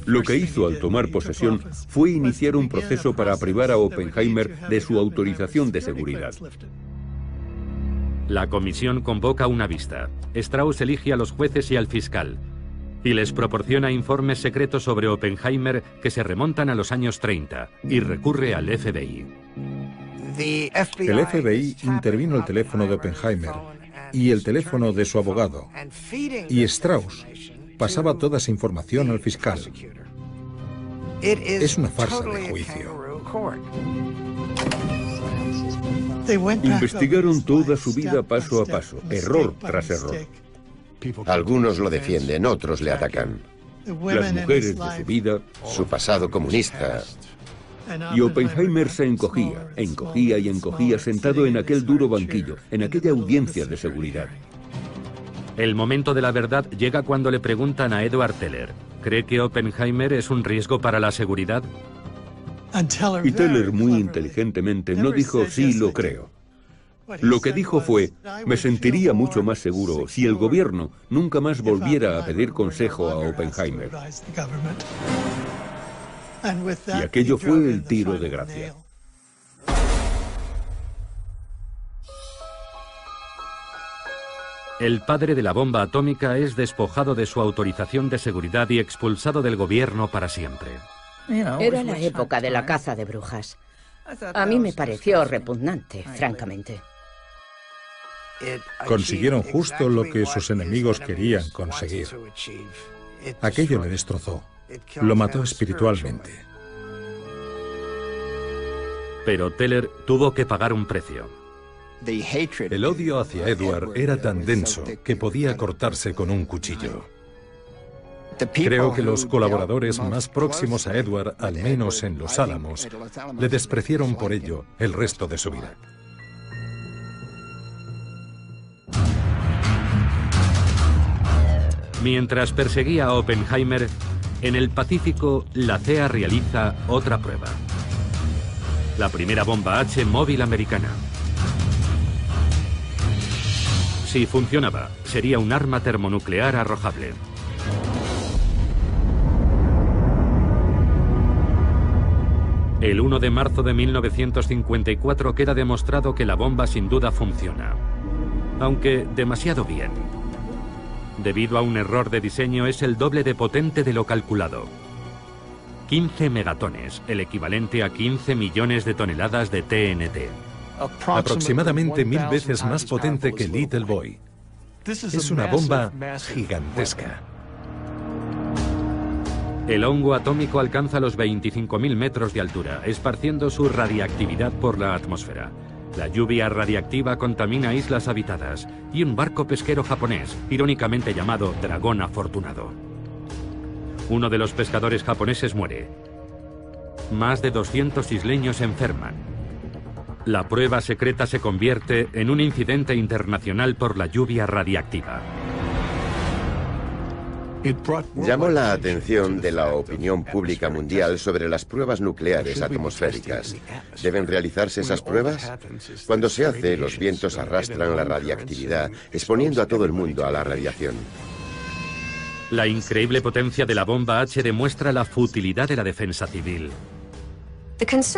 Lo que hizo al tomar posesión fue iniciar un proceso para privar a Oppenheimer de su autorización de seguridad. La comisión convoca una vista. Strauss elige a los jueces y al fiscal, y les proporciona informes secretos sobre Oppenheimer que se remontan a los años 30, y recurre al FBI. El FBI intervino el teléfono de Oppenheimer y el teléfono de su abogado, y Strauss pasaba toda esa información al fiscal. Es una farsa de juicio. Investigaron toda su vida paso a paso, error tras error. Algunos lo defienden, otros le atacan. Las mujeres de su vida, su pasado comunista. Y Oppenheimer se encogía, encogía y encogía sentado en aquel duro banquillo, en aquella audiencia de seguridad. El momento de la verdad llega cuando le preguntan a Edward Teller, ¿cree que Oppenheimer es un riesgo para la seguridad? Y Teller, muy inteligentemente, no dijo sí, lo creo. Lo que dijo fue, me sentiría mucho más seguro si el gobierno nunca más volviera a pedir consejo a Oppenheimer. Y aquello fue el tiro de gracia. El padre de la bomba atómica es despojado de su autorización de seguridad y expulsado del gobierno para siempre. Era la época de la caza de brujas. A mí me pareció repugnante, francamente. Consiguieron justo lo que sus enemigos querían conseguir. Aquello le destrozó. Lo mató espiritualmente. Pero Teller tuvo que pagar un precio. El odio hacia Edward era tan denso que podía cortarse con un cuchillo. Creo que los colaboradores más próximos a Edward, al menos en Los Álamos, le despreciaron por ello el resto de su vida. Mientras perseguía a Oppenheimer, en el Pacífico, la CEA realiza otra prueba. La primera bomba H móvil americana. Si funcionaba, sería un arma termonuclear arrojable. El 1 de marzo de 1954 queda demostrado que la bomba sin duda funciona, aunque demasiado bien. Debido a un error de diseño, es el doble de potente de lo calculado. 15 megatones, el equivalente a 15 millones de toneladas de TNT. Aproximadamente 1000 veces más potente que Little Boy. Es una bomba gigantesca. El hongo atómico alcanza los 25.000 metros de altura, esparciendo su radiactividad por la atmósfera. La lluvia radiactiva contamina islas habitadas y un barco pesquero japonés, irónicamente llamado Dragón Afortunado. Uno de los pescadores japoneses muere. Más de 200 isleños enferman. La prueba secreta se convierte en un incidente internacional por la lluvia radiactiva. Llamó la atención de la opinión pública mundial sobre las pruebas nucleares atmosféricas. ¿Deben realizarse esas pruebas? Cuando se hace, los vientos arrastran la radiactividad, exponiendo a todo el mundo a la radiación. La increíble potencia de la bomba H demuestra la futilidad de la defensa civil.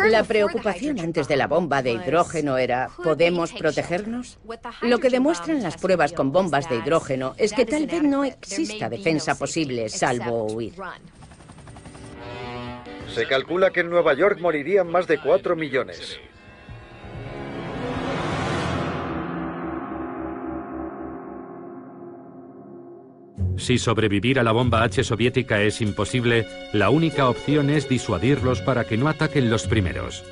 La preocupación antes de la bomba de hidrógeno era, ¿podemos protegernos? Lo que demuestran las pruebas con bombas de hidrógeno es que tal vez no exista defensa posible, salvo huir. Se calcula que en Nueva York morirían más de 4 millones. Si sobrevivir a la bomba H soviética es imposible, la única opción es disuadirlos para que no ataquen los primeros.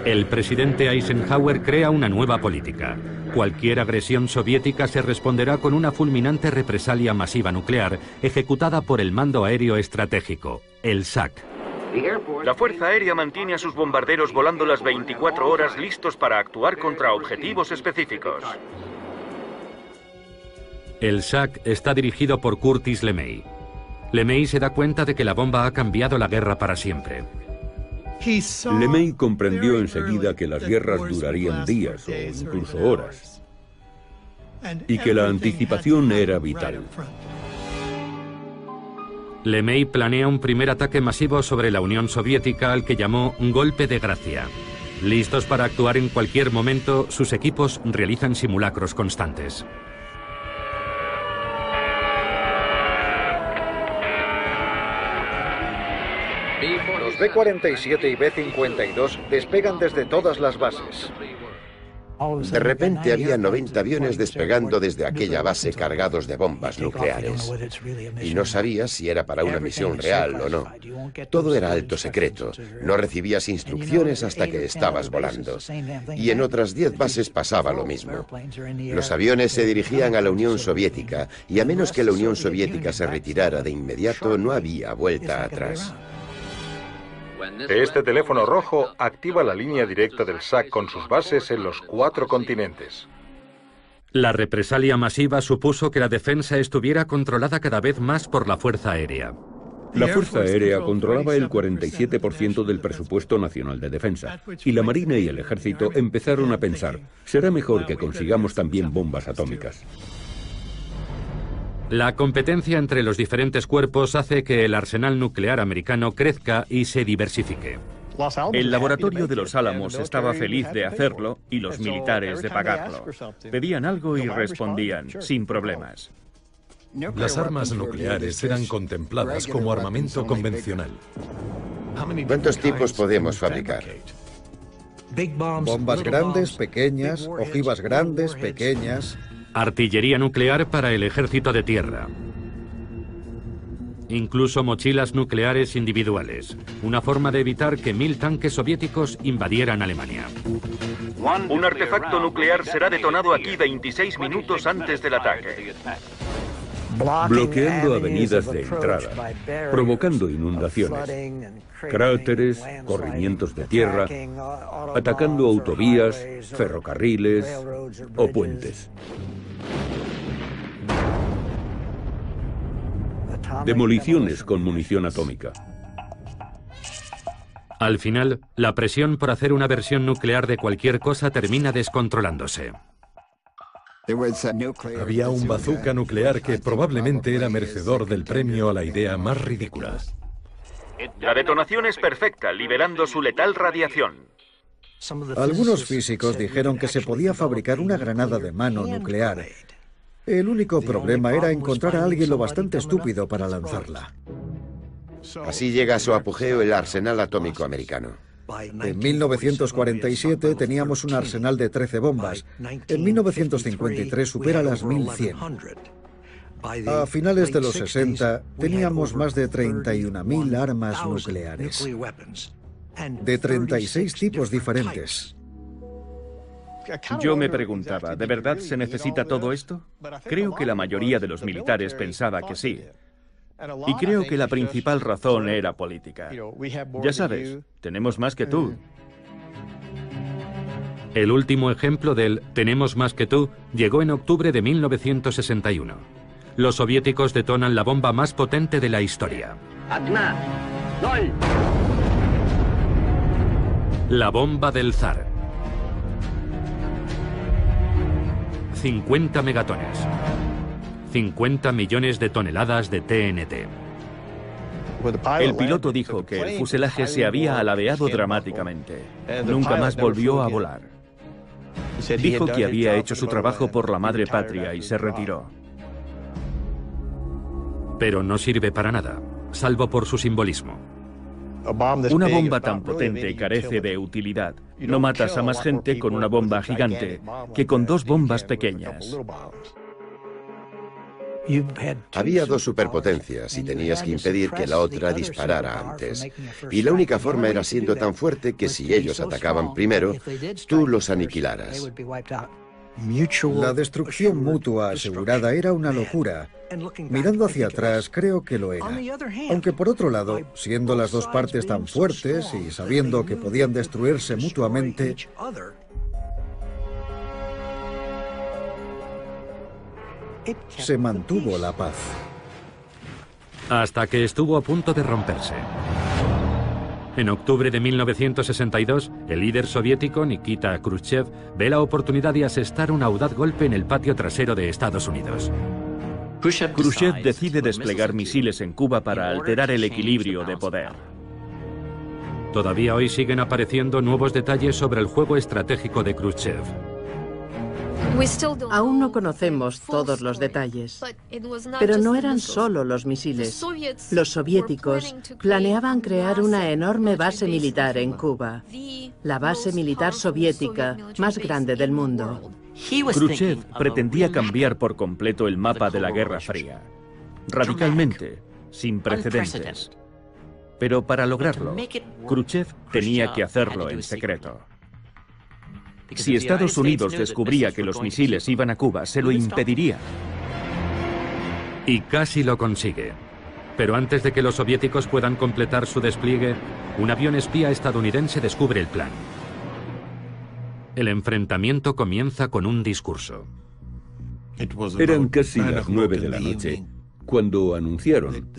El presidente Eisenhower crea una nueva política. Cualquier agresión soviética se responderá con una fulminante represalia masiva nuclear ejecutada por el Mando Aéreo Estratégico, el SAC. La Fuerza Aérea mantiene a sus bombarderos volando las 24 horas listos para actuar contra objetivos específicos. El SAC está dirigido por Curtis LeMay. LeMay se da cuenta de que la bomba ha cambiado la guerra para siempre. LeMay comprendió enseguida que las guerras durarían días o incluso horas, y que la anticipación era vital. LeMay planea un primer ataque masivo sobre la Unión Soviética al que llamó golpe de gracia. Listos para actuar en cualquier momento, sus equipos realizan simulacros constantes. Los B-47 y B-52 despegan desde todas las bases. De repente había 90 aviones despegando desde aquella base cargados de bombas nucleares. Y no sabías si era para una misión real o no. Todo era alto secreto. No recibías instrucciones hasta que estabas volando. Y en otras 10 bases pasaba lo mismo. Los aviones se dirigían a la Unión Soviética y a menos que la Unión Soviética se retirara de inmediato, no había vuelta atrás. Este teléfono rojo activa la línea directa del SAC con sus bases en los 4 continentes. La represalia masiva supuso que la defensa estuviera controlada cada vez más por la Fuerza Aérea. La Fuerza Aérea controlaba el 47% del presupuesto nacional de defensa, y la Marina y el Ejército empezaron a pensar, será mejor que consigamos también bombas atómicas. La competencia entre los diferentes cuerpos hace que el arsenal nuclear americano crezca y se diversifique. El laboratorio de Los Álamos estaba feliz de hacerlo y los militares de pagarlo. Pedían algo y respondían, sin problemas. Las armas nucleares eran contempladas como armamento convencional. ¿Cuántos tipos podemos fabricar? Bombas grandes, pequeñas, ojivas grandes, pequeñas. Artillería nuclear para el ejército de tierra. Incluso mochilas nucleares individuales, una forma de evitar que 1000 tanques soviéticos invadieran Alemania. Un artefacto nuclear será detonado aquí 26 minutos antes del ataque. Bloqueando avenidas de entrada, provocando inundaciones, cráteres, corrimientos de tierra, atacando autovías, ferrocarriles o puentes. Demoliciones con munición atómica. Al final, la presión por hacer una versión nuclear de cualquier cosa termina descontrolándose. Había un bazooka nuclear que probablemente era merecedor del premio a la idea más ridícula. La detonación es perfecta, liberando su letal radiación. Algunos físicos dijeron que se podía fabricar una granada de mano nuclear. El único problema era encontrar a alguien lo bastante estúpido para lanzarla. Así llega a su apogeo el arsenal atómico americano. En 1947 teníamos un arsenal de 13 bombas. En 1953 supera las 1100. A finales de los 60 teníamos más de 31.000 armas nucleares, de 36 tipos diferentes. Yo me preguntaba, ¿de verdad se necesita todo esto? Creo que la mayoría de los militares pensaba que sí. Y creo que la principal razón era política. Ya sabes, tenemos más que tú. El último ejemplo del "tenemos más que tú" llegó en octubre de 1961. Los soviéticos detonan la bomba más potente de la historia. La bomba del zar. 50 megatones. 50 millones de toneladas de TNT. El piloto dijo que el fuselaje se había alabeado dramáticamente. Nunca más volvió a volar. Dijo que había hecho su trabajo por la madre patria y se retiró. Pero no sirve para nada, salvo por su simbolismo. Una bomba tan potente carece de utilidad. No matas a más gente con una bomba gigante que con dos bombas pequeñas. Había dos superpotencias y tenías que impedir que la otra disparara antes. Y la única forma era siendo tan fuerte que si ellos atacaban primero, tú los aniquilaras. La destrucción mutua asegurada era una locura. Mirando hacia atrás, creo que lo era. Aunque por otro lado, siendo las dos partes tan fuertes y sabiendo que podían destruirse mutuamente, se mantuvo la paz. Hasta que estuvo a punto de romperse. En octubre de 1962, el líder soviético Nikita Khrushchev ve la oportunidad de asestar un audaz golpe en el patio trasero de Estados Unidos. Khrushchev decide desplegar misiles en Cuba para alterar el equilibrio de poder. Todavía hoy siguen apareciendo nuevos detalles sobre el juego estratégico de Khrushchev. Aún no conocemos todos los detalles, pero no eran solo los misiles. Los soviéticos planeaban crear una enorme base militar en Cuba, la base militar soviética más grande del mundo. Khrushchev pretendía cambiar por completo el mapa de la Guerra Fría, radicalmente, sin precedentes. Pero para lograrlo, Khrushchev tenía que hacerlo en secreto. Si Estados Unidos descubría que los misiles iban a Cuba, se lo impediría. Y casi lo consigue. Pero antes de que los soviéticos puedan completar su despliegue, un avión espía estadounidense descubre el plan. El enfrentamiento comienza con un discurso. Eran casi las 9 de la noche cuando anunciaron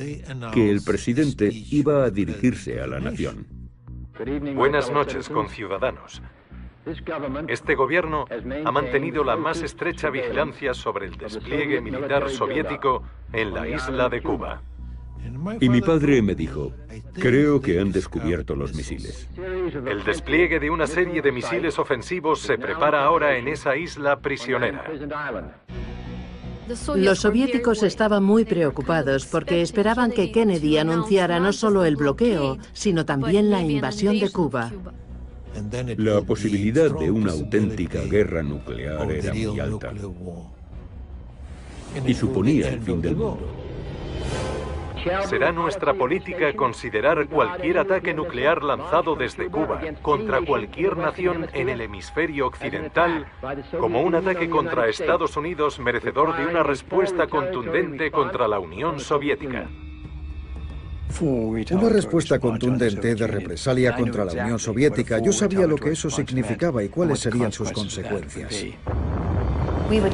que el presidente iba a dirigirse a la nación. Buenas noches, conciudadanos. Este gobierno ha mantenido la más estrecha vigilancia sobre el despliegue militar soviético en la isla de Cuba. Y mi padre me dijo, creo que han descubierto los misiles. El despliegue de una serie de misiles ofensivos se prepara ahora en esa isla prisionera. Los soviéticos estaban muy preocupados porque esperaban que Kennedy anunciara no solo el bloqueo, sino también la invasión de Cuba. La posibilidad de una auténtica guerra nuclear era muy alta. Y suponía el fin del mundo. Será nuestra política considerar cualquier ataque nuclear lanzado desde Cuba contra cualquier nación en el hemisferio occidental como un ataque contra Estados Unidos merecedor de una respuesta contundente contra la Unión Soviética. Una respuesta contundente de represalia contra la Unión Soviética. Yo sabía lo que eso significaba y cuáles serían sus consecuencias.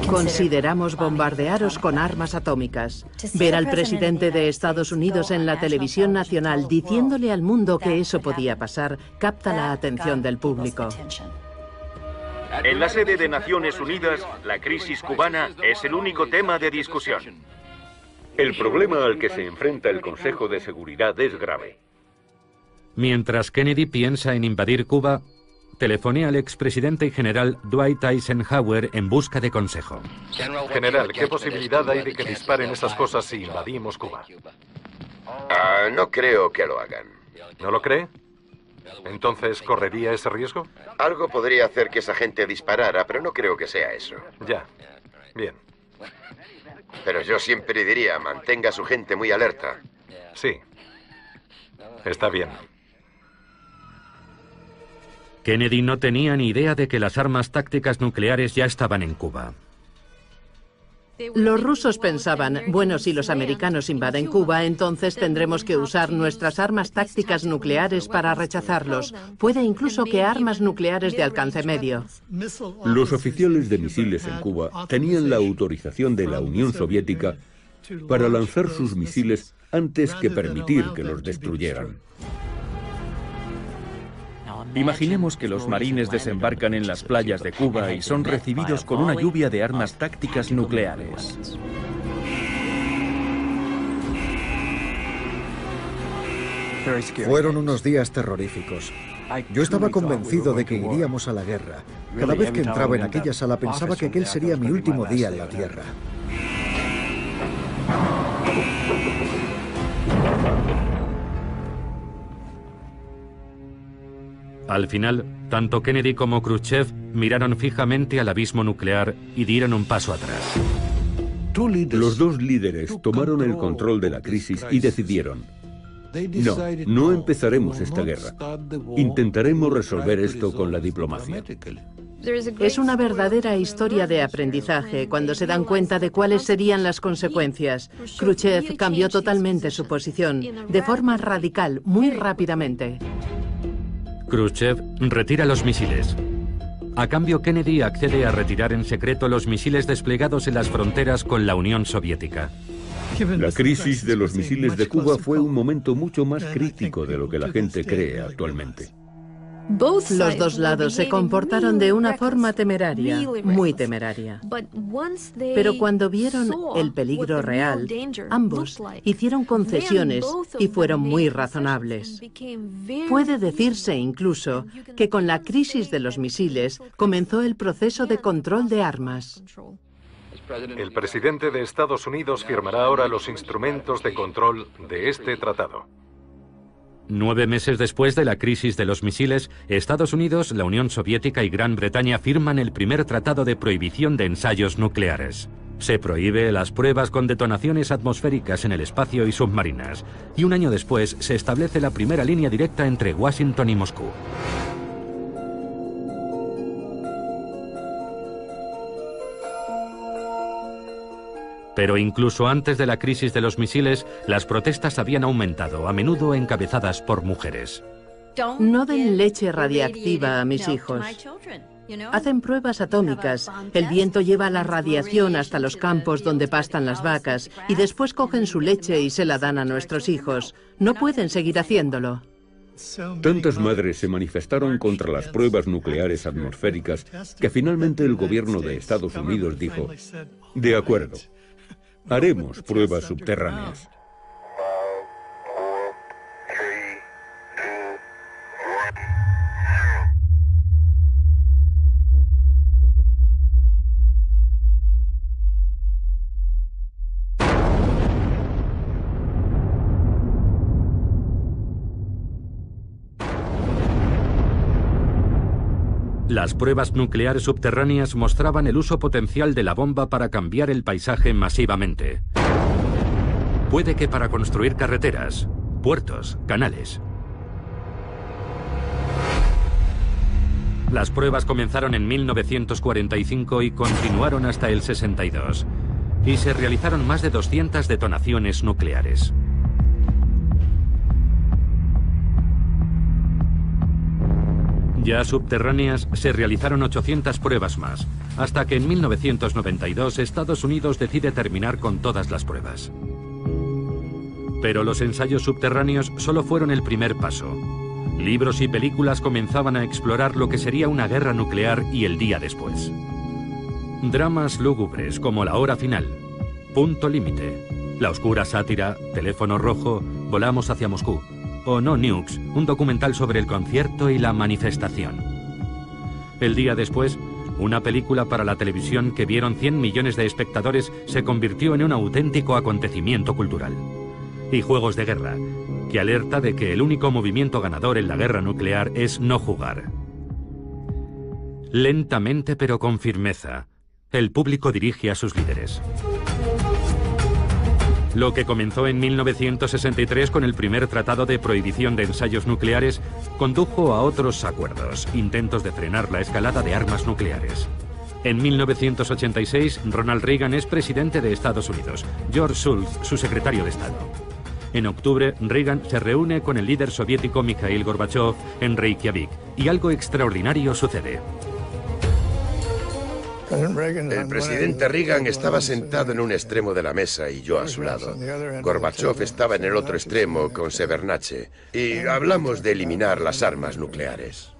Consideramos bombardearos con armas atómicas. Ver al presidente de Estados Unidos en la televisión nacional diciéndole al mundo que eso podía pasar capta la atención del público. En la sede de Naciones Unidas, la crisis cubana es el único tema de discusión. El problema al que se enfrenta el Consejo de Seguridad es grave. Mientras Kennedy piensa en invadir Cuba, telefonea al expresidente y general Dwight Eisenhower en busca de consejo. General, ¿qué posibilidad hay de que disparen esas cosas si invadimos Cuba? No creo que lo hagan. ¿No lo cree? ¿Entonces correría ese riesgo? Algo podría hacer que esa gente disparara, pero no creo que sea eso. Ya. Bien. Pero yo siempre diría, mantenga a su gente muy alerta. Sí. Está bien. Kennedy no tenía ni idea de que las armas tácticas nucleares ya estaban en Cuba. Los rusos pensaban, bueno, si los americanos invaden Cuba, entonces tendremos que usar nuestras armas tácticas nucleares para rechazarlos. Puede incluso que armas nucleares de alcance medio. Los oficiales de misiles en Cuba tenían la autorización de la Unión Soviética para lanzar sus misiles antes que permitir que los destruyeran. Imaginemos que los marines desembarcan en las playas de Cuba y son recibidos con una lluvia de armas tácticas nucleares. Fueron unos días terroríficos. Yo estaba convencido de que iríamos a la guerra. Cada vez que entraba en aquella sala pensaba que aquel sería mi último día en la Tierra. Al final, tanto Kennedy como Khrushchev miraron fijamente al abismo nuclear y dieron un paso atrás. Los dos líderes tomaron el control de la crisis y decidieron: no empezaremos esta guerra. Intentaremos resolver esto con la diplomacia. Es una verdadera historia de aprendizaje cuando se dan cuenta de cuáles serían las consecuencias. Khrushchev cambió totalmente su posición, de forma radical, muy rápidamente. Khrushchev retira los misiles. A cambio, Kennedy accede a retirar en secreto los misiles desplegados en las fronteras con la Unión Soviética. La crisis de los misiles de Cuba fue un momento mucho más crítico de lo que la gente cree actualmente. Los dos lados se comportaron de una forma temeraria, muy temeraria. Pero cuando vieron el peligro real, ambos hicieron concesiones y fueron muy razonables. Puede decirse incluso que con la crisis de los misiles comenzó el proceso de control de armas. El presidente de Estados Unidos firmará ahora los instrumentos de control de este tratado. 9 meses después de la crisis de los misiles, Estados Unidos, la Unión Soviética y Gran Bretaña firman el primer tratado de prohibición de ensayos nucleares. Se prohíbe las pruebas con detonaciones atmosféricas en el espacio y submarinas. Y un año después se establece la primera línea directa entre Washington y Moscú. Pero incluso antes de la crisis de los misiles, las protestas habían aumentado, a menudo encabezadas por mujeres. No den leche radiactiva a mis hijos. Hacen pruebas atómicas. El viento lleva la radiación hasta los campos donde pastan las vacas y después cogen su leche y se la dan a nuestros hijos. No pueden seguir haciéndolo. Tantas madres se manifestaron contra las pruebas nucleares atmosféricas que finalmente el gobierno de Estados Unidos dijo: de acuerdo, haremos pruebas subterráneas. Las pruebas nucleares subterráneas mostraban el uso potencial de la bomba para cambiar el paisaje masivamente. Puede que para construir carreteras, puertos, canales. Las pruebas comenzaron en 1945 y continuaron hasta el 62. Y se realizaron más de 200 detonaciones nucleares. Ya subterráneas, se realizaron 800 pruebas más, hasta que en 1992 Estados Unidos decide terminar con todas las pruebas. Pero los ensayos subterráneos solo fueron el primer paso. Libros y películas comenzaban a explorar lo que sería una guerra nuclear y el día después. Dramas lúgubres como La hora final, Punto límite, La oscura sátira, Teléfono rojo, Volamos hacia Moscú, o No Nukes, un documental sobre el concierto y la manifestación. El día después, una película para la televisión que vieron 100 millones de espectadores se convirtió en un auténtico acontecimiento cultural. Y Juegos de guerra, que alerta de que el único movimiento ganador en la guerra nuclear es no jugar. Lentamente pero con firmeza, el público dirige a sus líderes. Lo que comenzó en 1963 con el primer tratado de prohibición de ensayos nucleares condujo a otros acuerdos, intentos de frenar la escalada de armas nucleares. En 1986, Ronald Reagan es presidente de Estados Unidos, George Shultz, su secretario de Estado. En octubre, Reagan se reúne con el líder soviético Mikhail Gorbachev en Reykjavik, y algo extraordinario sucede. El presidente Reagan estaba sentado en un extremo de la mesa y yo a su lado. Gorbachev estaba en el otro extremo con Shevardnadze y hablamos de eliminar las armas nucleares.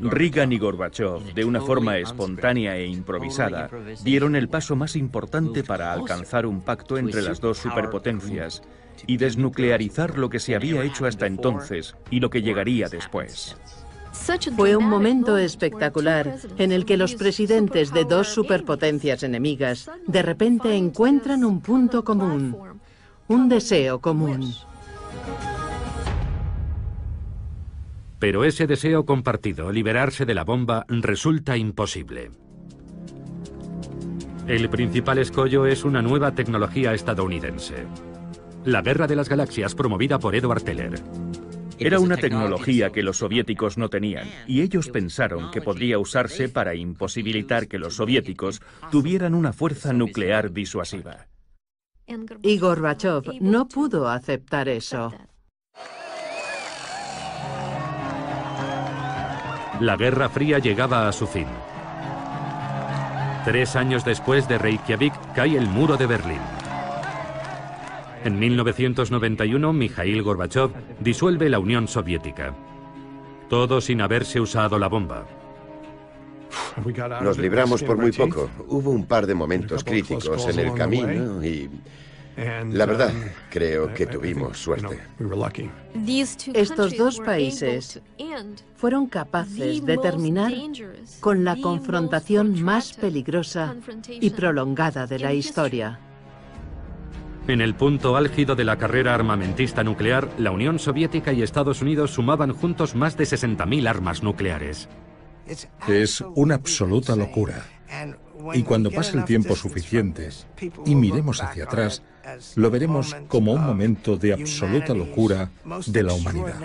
Reagan y Gorbachev, de una forma espontánea e improvisada, dieron el paso más importante para alcanzar un pacto entre las dos superpotencias y desnuclearizar lo que se había hecho hasta entonces y lo que llegaría después. Fue un momento espectacular en el que los presidentes de dos superpotencias enemigas de repente encuentran un punto común, un deseo común. Pero ese deseo compartido, liberarse de la bomba, resulta imposible. El principal escollo es una nueva tecnología estadounidense. La Guerra de las Galaxias, promovida por Edward Teller. Era una tecnología que los soviéticos no tenían, y ellos pensaron que podría usarse para imposibilitar que los soviéticos tuvieran una fuerza nuclear disuasiva. Y Gorbachev no pudo aceptar eso. La Guerra Fría llegaba a su fin. 3 años después de Reykjavik cae el muro de Berlín. En 1991, Mikhail Gorbachev disuelve la Unión Soviética. Todo sin haberse usado la bomba. Nos libramos por muy poco. Hubo un par de momentos críticos en el camino y... la verdad, creo que tuvimos suerte. Estos dos países fueron capaces de terminar con la confrontación más peligrosa y prolongada de la historia. En el punto álgido de la carrera armamentista nuclear, la Unión Soviética y Estados Unidos sumaban juntos más de 60.000 armas nucleares. Es una absoluta locura. Y cuando pase el tiempo suficiente y miremos hacia atrás, lo veremos como un momento de absoluta locura de la humanidad.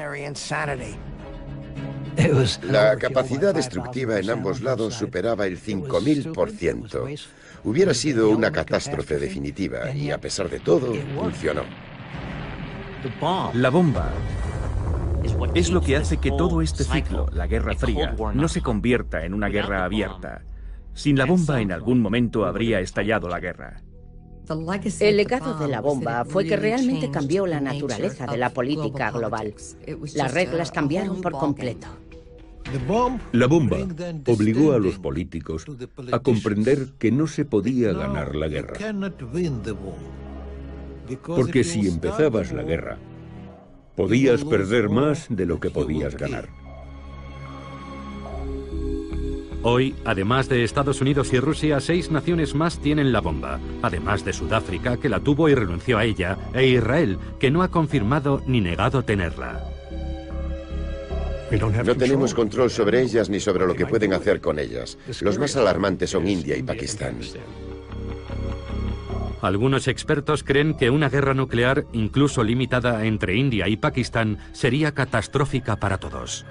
La capacidad destructiva en ambos lados superaba el 5000%. Hubiera sido una catástrofe definitiva y, a pesar de todo, funcionó. La bomba es lo que hace que todo este ciclo, la Guerra Fría, no se convierta en una guerra abierta. Sin la bomba, en algún momento habría estallado la guerra. El legado de la bomba fue que realmente cambió la naturaleza de la política global. Las reglas cambiaron por completo. La bomba obligó a los políticos a comprender que no se podía ganar la guerra. Porque si empezabas la guerra, podías perder más de lo que podías ganar. Hoy, además de Estados Unidos y Rusia, 6 naciones más tienen la bomba, además de Sudáfrica, que la tuvo y renunció a ella, e Israel, que no ha confirmado ni negado tenerla. No tenemos control sobre ellas ni sobre lo que pueden hacer con ellas. Los más alarmantes son India y Pakistán. Algunos expertos creen que una guerra nuclear, incluso limitada entre India y Pakistán, sería catastrófica para todos.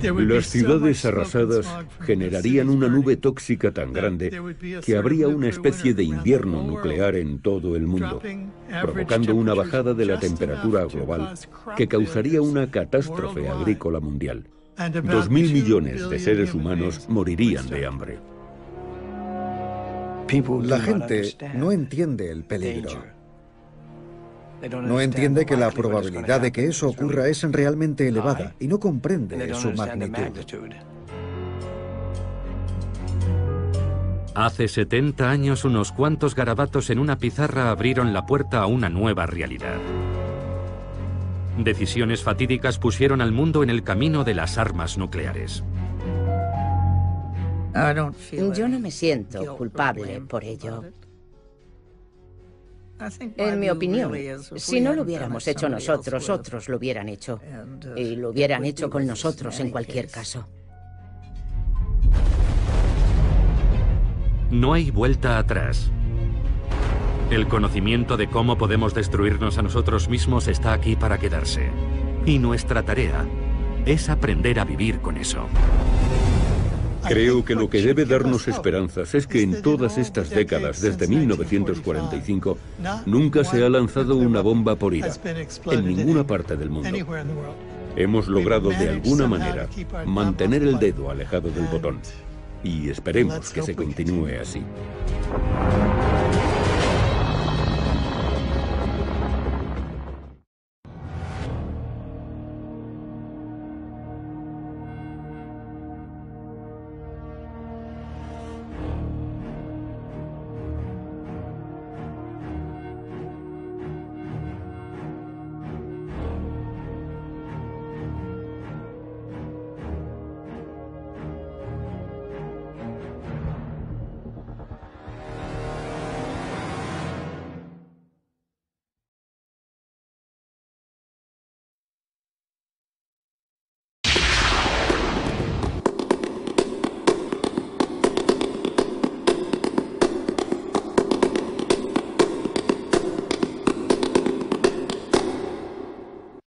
Las ciudades arrasadas generarían una nube tóxica tan grande que habría una especie de invierno nuclear en todo el mundo, provocando una bajada de la temperatura global que causaría una catástrofe agrícola mundial. 2.000 millones de seres humanos morirían de hambre. La gente no entiende el peligro. No entiende que la probabilidad de que eso ocurra es realmente elevada y no comprende su magnitud. Hace 70 años, unos cuantos garabatos en una pizarra abrieron la puerta a una nueva realidad. Decisiones fatídicas pusieron al mundo en el camino de las armas nucleares. Yo no me siento culpable por ello. En mi opinión, si no lo hubiéramos hecho nosotros, otros lo hubieran hecho. Y lo hubieran hecho con nosotros en cualquier caso. No hay vuelta atrás. El conocimiento de cómo podemos destruirnos a nosotros mismos está aquí para quedarse. Y nuestra tarea es aprender a vivir con eso. Creo que lo que debe darnos esperanzas es que en todas estas décadas, desde 1945, nunca se ha lanzado una bomba por ira, en ninguna parte del mundo. Hemos logrado de alguna manera mantener el dedo alejado del botón, y esperemos que se continúe así.